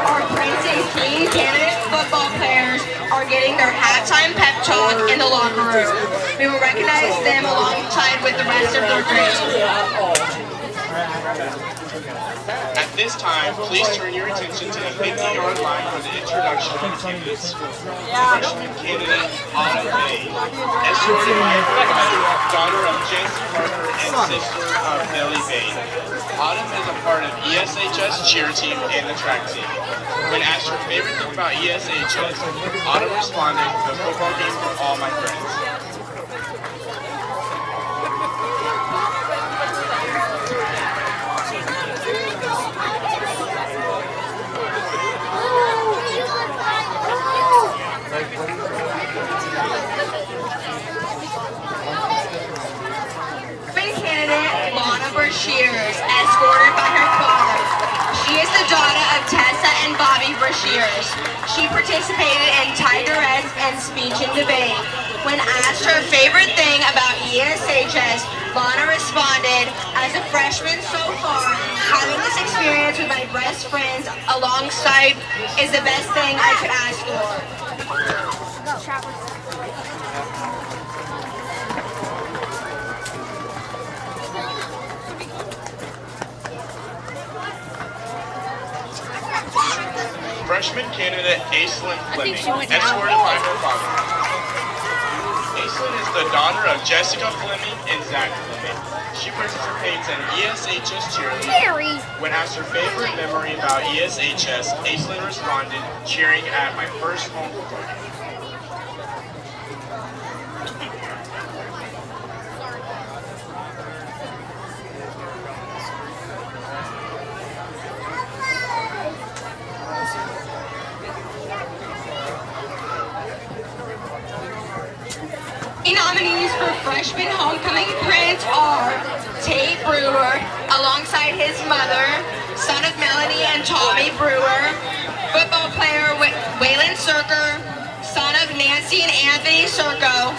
Our Prince and King candidate football players are getting their halftime pep talk in the locker room. We will recognize them alongside with the rest of their grade.
At this time, please turn your attention to the 50-yard line for the introduction of the candidates. Freshman candidate Autumn May, escorted by her mother, daughter of Jesse Parker and sister of Nellie Bay. Autumn is a part of ESHS cheer team and the track team. When asked her favorite thing about ESHS, Autumn responded, "The football game for all my friends."
Brashears, escorted by her father. She is the daughter of Tessa and Bobby Brashears. She participated in Tigerettes and speech and debate. When asked her favorite thing about ESHS, Lana responded, "As a freshman so far, having this experience with my best friends alongside is the best thing I could ask for."
Freshman candidate Aislinn Fleming, escorted by her father. Aislinn is the daughter of Jessica Fleming and Zach Fleming. She participates in ESHS cheerleading. When asked her favorite memory about ESHS, Aislinn responded, "Cheering at my first home football game."
The nominees for freshman homecoming prince are Tate Brewer, alongside his mother, son of Melanie and Tommy Brewer, football player Waylon Cirker, son of Nancy and Anthony Circo,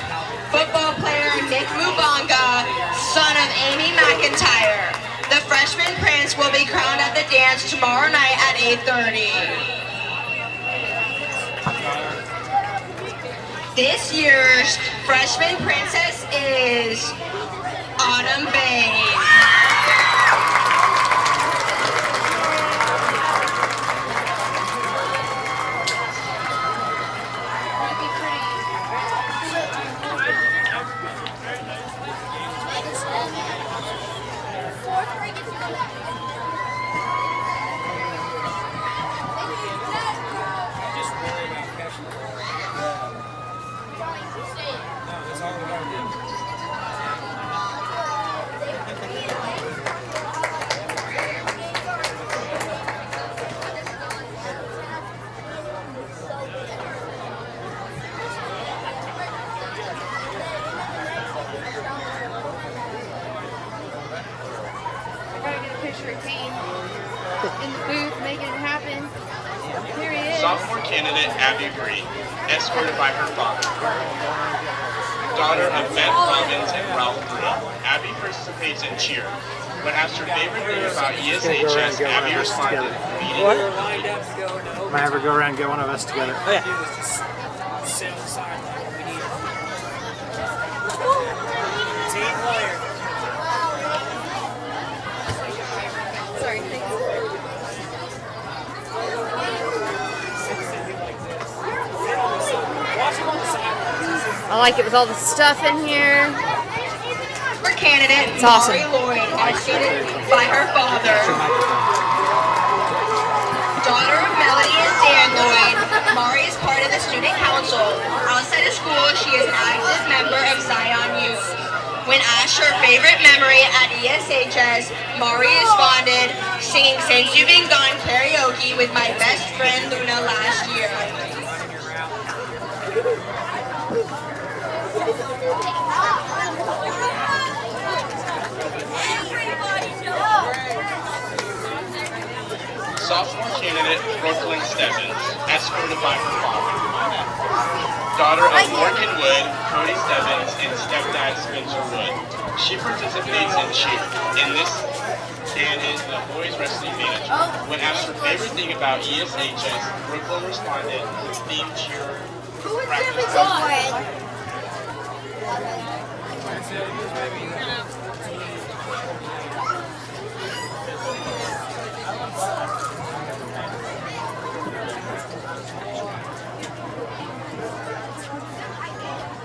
football player Nick Mubanga, son of Amy McIntyre. The freshman prince will be crowned at the dance tomorrow night at 8:30. This year's freshman princess is Autumn Bay.
In the booth, making it happen. Here he is.
Sophomore candidate Abby Bree, escorted by her father. Daughter of Beth Robbins and Ralph Bree, Abby participates in cheer. When asked her favorite thing about ESHS, Abby responded, "Meeting."
Might ever go around and get one of us together. Oh yeah.
Team player. Sorry, thanks.
Oh,
I like it with all the stuff in here.
For candidate
It's awesome.
Mari Lloyd, educated by her father. Daughter of Melody and Dan Lloyd, Mari is part of the student council. Outside of school, she is an active member of Zion Youth. When asked her favorite memory at ESHS, Mari responded, singing Since You've Been Gone karaoke with my best friend Luna last year.
Sophomore candidate Brooklyn Stebbins, escorted by her father. Daughter of Morgan Wood, Cody Stebbins, and stepdad Spencer Wood. She participates in cheer and is the boys wrestling manager. When asked her favorite thing about ESHS, Brooklyn responded, theme cheer practice.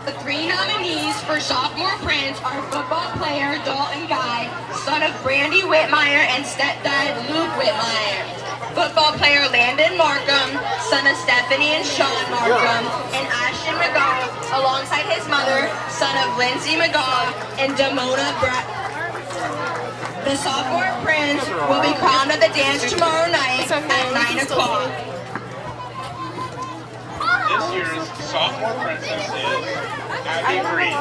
The three nominees for sophomore prince are football player Dalton Guy, son of Brandy Whitmire and stepdad Luke Whitmire. Football player Landon Markham, son of Stephanie and Sean Markham, and Ashton McGaw, alongside his mother, son of Lindsay McGaw and Damona Brett. The sophomore prince will be crowned at the dance tomorrow night at 9 o'clock.
This year's sophomore princess is Abby Green.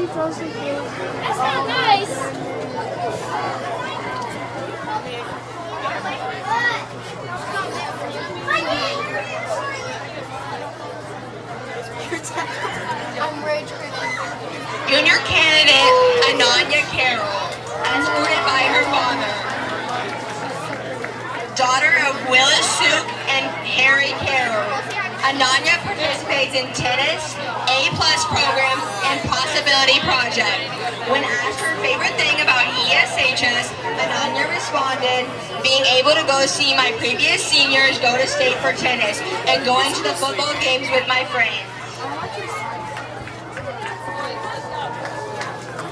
That's not nice. I'm rage quitting.
Junior candidate Ananya Carroll, escorted by her father. Daughter of Willis Suk and Harry Carroll, Ananya participates in tennis, A+ program, and Possibility Project. When asked her favorite thing about ESHS, Ananya responded, being able to go see my previous seniors go to state for tennis and going to the football games with my friends.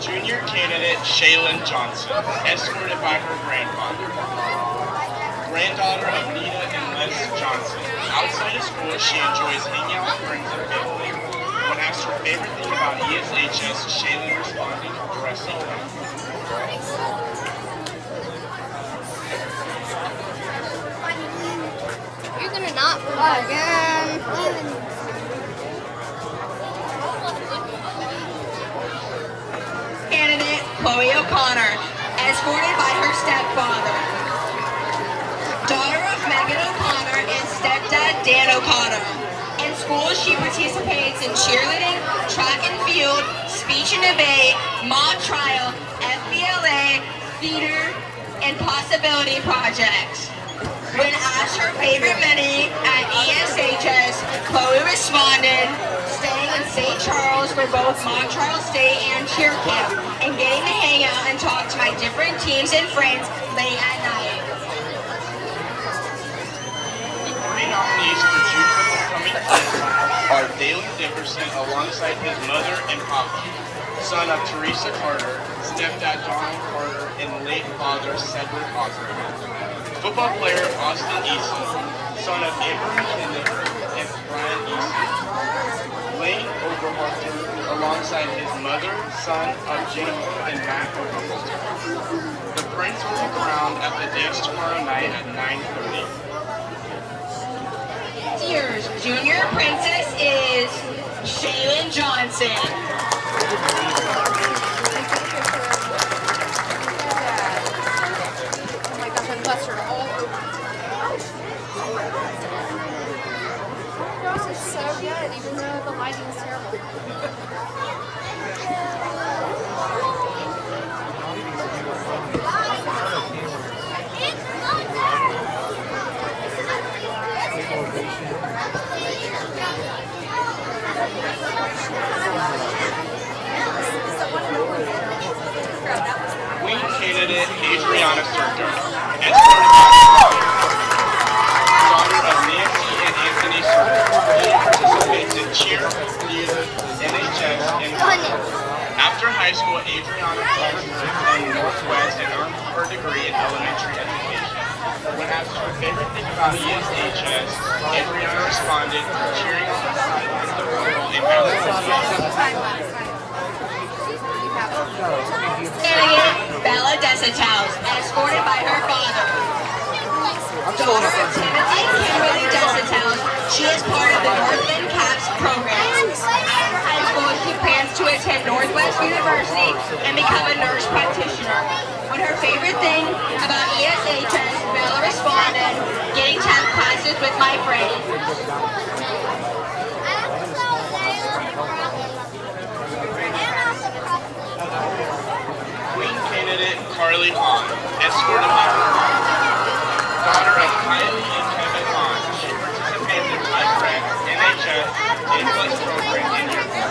Junior candidate Shaylin Johnson, escorted by her grandfather. Granddaughter of Nita and Les Johnson. Outside of school, she enjoys hanging out with friends and family. When asked her favorite thing about ESHS, Shaylin responded, dressing up.
You're gonna not fly again.
Candidate Chloe O'Connor, escorted by her stepfather. Daughter of Megan O'Connor and stepdad Dan O'Connor. In school, she participates in cheerleading, track and field, speech and debate, mock trial, FBLA, theater, and possibility projects. When asked her favorite memory at ESHS, Chloe responded, staying in St. Charles for both mock trial state and cheer camp, and getting to hang out and talk to my different teams and friends late at night.
Three nominees for Junior Homecoming Prince are Dalen Dickerson alongside his mother and papa, son of Teresa Carter, stepdad Donald Carter, and late father Cedric Osborne. Football player Austin Eason, son of Amber McKinnon and Brian Eason. Lane Overholter alongside his mother, son of Jennifer and Matt Overholter. The prince will be crowned at the dance tomorrow night at 9:30.
This year's junior princess is Shaylin Johnson.
Oh my gosh, I mustard all over. This is so good. Even
and Adriana Serco. Escorted by her mom, daughter of Nancy and Anthony Serco. She participates in cheer, theater, NHS, and volleyball. After high school, Adriana plans to attend Northwest and earn her degree in elementary education. When asked her favorite thing about ESHS, Adriana responded, cheering on the sidelines of football and basketball.
Bella Desetaus, escorted by her father. Daughter of Timothy and Kimberly Desetaus, she is part of the Northland Caps program. After high school, she plans to attend Northwest University and become a nurse practitioner. When her favorite thing about ESHS, Bella responded, getting 10 classes with my friends.
Queen candidate Carly Hahn, escorted by her mom. Daughter of Kylie and Kevin Hahn, she participates in Type NHS, A+ program in year 4.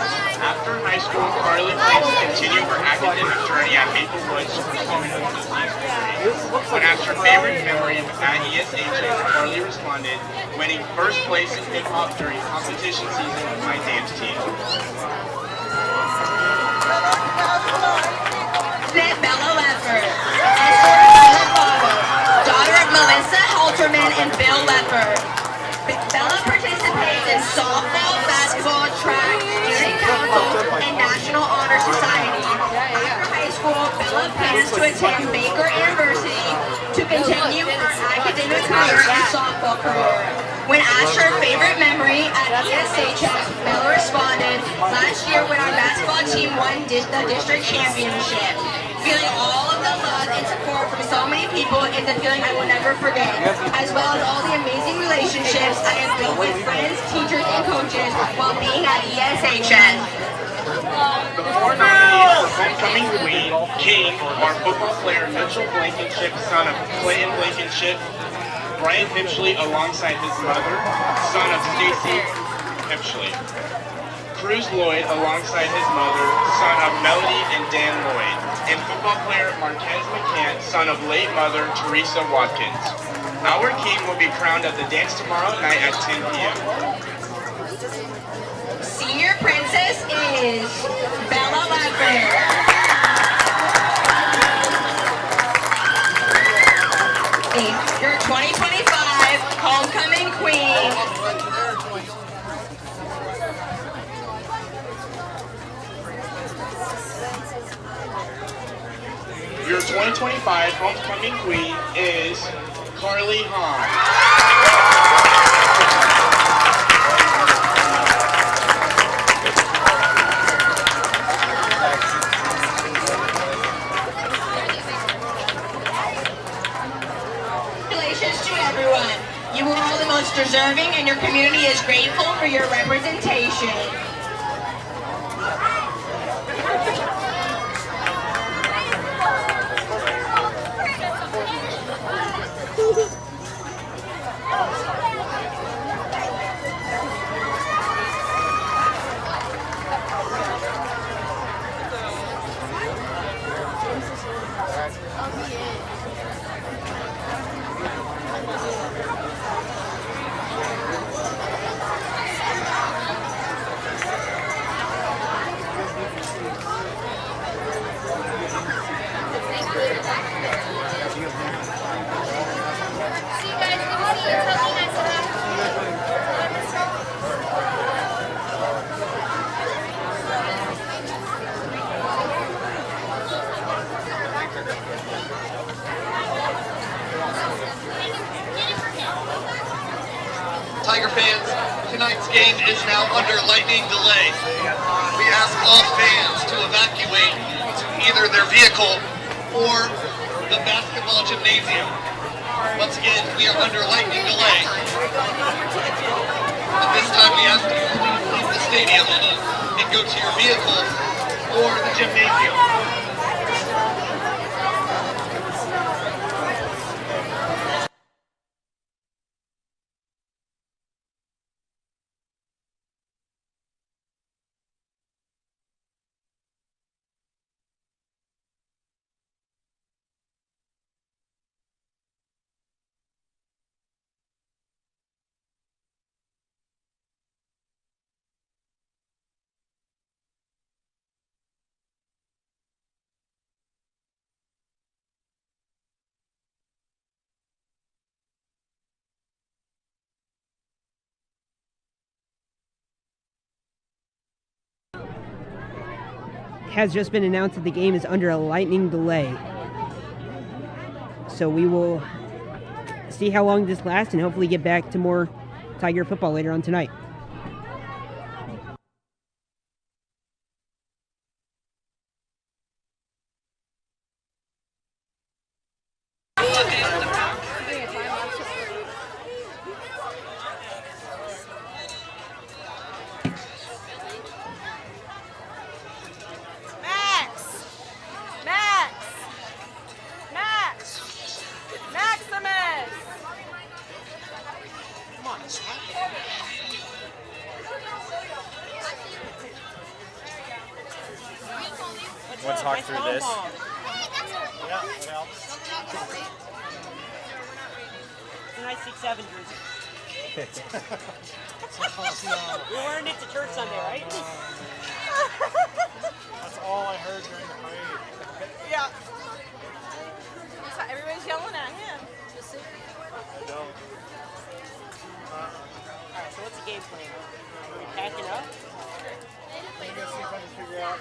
After high school, Carly plans to continue her academic journey at Maple Woods to pursue an associate's degree. When asked her favorite memory at ESHS, Carly responded, winning first place in hip hop during competition season with my dance team.
Bella Leffert, escorted by her father, daughter of Melissa Halterman and Bill Leffert. Bella participates in softball, basketball, track, student council, and National Honor Society. After high school, Bella plans to attend Baker University to continue her academic career and softball career. When asked her favorite memory at ESHS, Bella responded, last year when our basketball team won the district championship. Feeling all of the love and support from so many people is a feeling I will never forget, as well as all the amazing relationships I have built with friends, teachers, and coaches while being at ESHS.
The four nominees for Homecoming Queen, King, are football player Mitchell Blankenship, son of Clayton Blankenship, Brian Hipshley alongside his mother, son of Stacy Hipshley. Cruz Lloyd alongside his mother, son of Melody and Dan Lloyd. And football player Marquez McCann, son of late mother Teresa Watkins. Our king will be crowned at the dance tomorrow night at 10 p.m.
Senior princess is Bella Leffert. Your 2025 Homecoming Queen.
Your 2025 Homecoming Queen is Carly Hahn.
Congratulations to everyone. You are all the most deserving and your community is grateful for your representation.
Tiger fans, tonight's game is now under lightning delay. We ask all fans to evacuate to either their vehicle or the basketball gymnasium. Once again, we are under lightning delay. At this time, we ask you to please leave the stadium and go to your vehicle or the gymnasium.
has just been announced that the game is under a lightning delay. So we will see how long this lasts and hopefully get back to more Tiger football later on tonight.
Want to talk through this?
Yeah, it helps. It's a nice 6'7" jersey. You're wearing it to church Sunday, right?
That's all I heard during the parade.
Yeah. Everybody's yelling at him.
No.
Alright, so what's the game plan? Are we packing up?
I'm gonna see if I can figure out.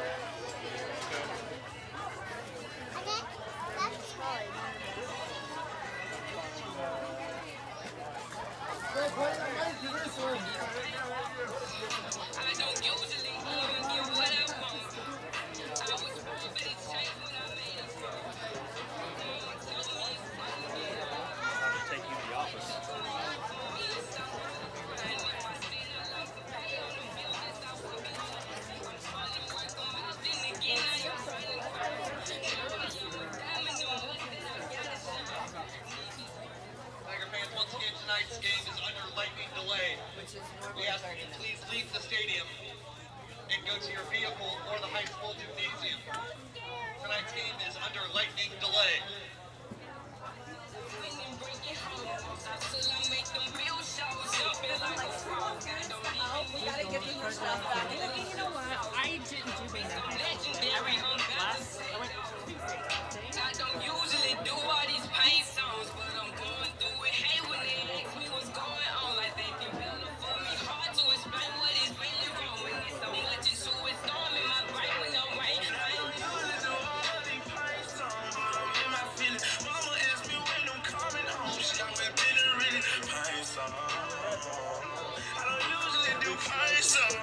Tiger fans, once again, tonight's game is under lightning delay. We ask that you please leave the stadium and go to your vehicle or the high school gymnasium. Tonight's game is under lightning delay.
We gotta get your stuff back. You know what? I didn't do being that.
I don't usually do all these pain songs, but I'm going through it. Hey, when they ask me what's going on, like they develop for me. Hard to explain what is really wrong when it's so much into it. Storm in my brain when I'm right. I ain't usually do all these pain songs, but I'm in my feelings. Mama asked me when I'm coming home. She got me bitter in it. Pain song. I don't usually do pain songs.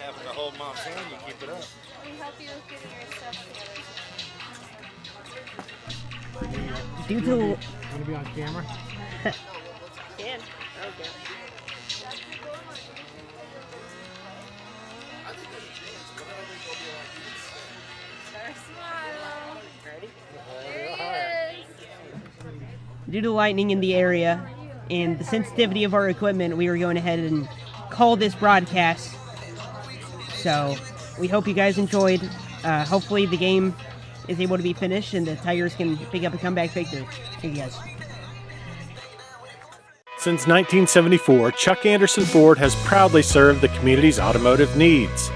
Having to hold mom's hand, you keep it up.
We help you with getting your stuff together.
Due to
Want to be on camera?
can. Okay.
Smile.
Ready?
There he is.
Due to lightning in the area and the sensitivity of our equipment, we were going ahead and call this broadcast. So we hope you guys enjoyed. Hopefully the game is able to be finished and the Tigers can pick up a comeback victory. Thank you guys.
Since 1974, Chuck Anderson Ford has proudly served the community's automotive needs.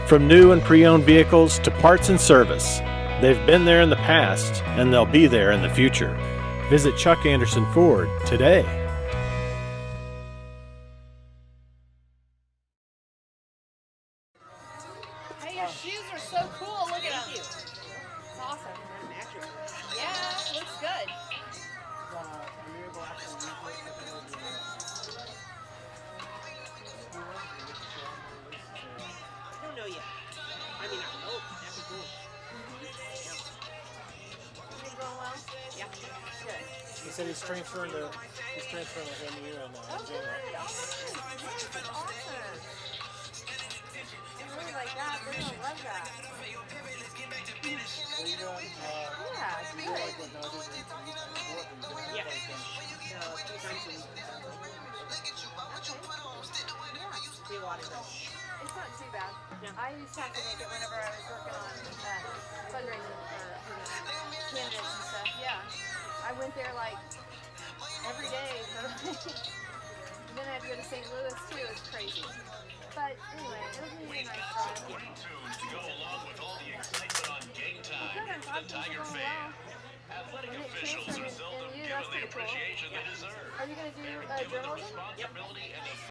From new and pre-owned vehicles to parts and service, they've been there in the past and they'll be there in the future. Visit Chuck Anderson Ford today.
Hey, your shoes are so cool. Look at them. It's awesome. Yeah, looks good.
I don't know yet. I mean, I hope. That'd be cool.
Everything going well?
Yeah.
Good.
He said he's transferring to MU in
Oh, good.
January.
Oh, that's awesome. love that. Yeah, it's good.
Yeah. A few times a week. See a lot of them.
It's not too bad.
Yeah.
I used to have to make it whenever I was working on fundraising for candidates and stuff. Yeah. I went there like every day for and then I had to go to St. Louis too. It's crazy. But anyway, it was really nice try.
Tunes to go along with all the excitement on game time.
Good, I'm
The
glad things are
Tiger
going
fan.
well.
Athletic
And it
officials
transferred
are seldom
in you,
given
that's
the
pretty cool.
appreciation they deserve.
Are you going to do
Given the
journalism?
responsibility and the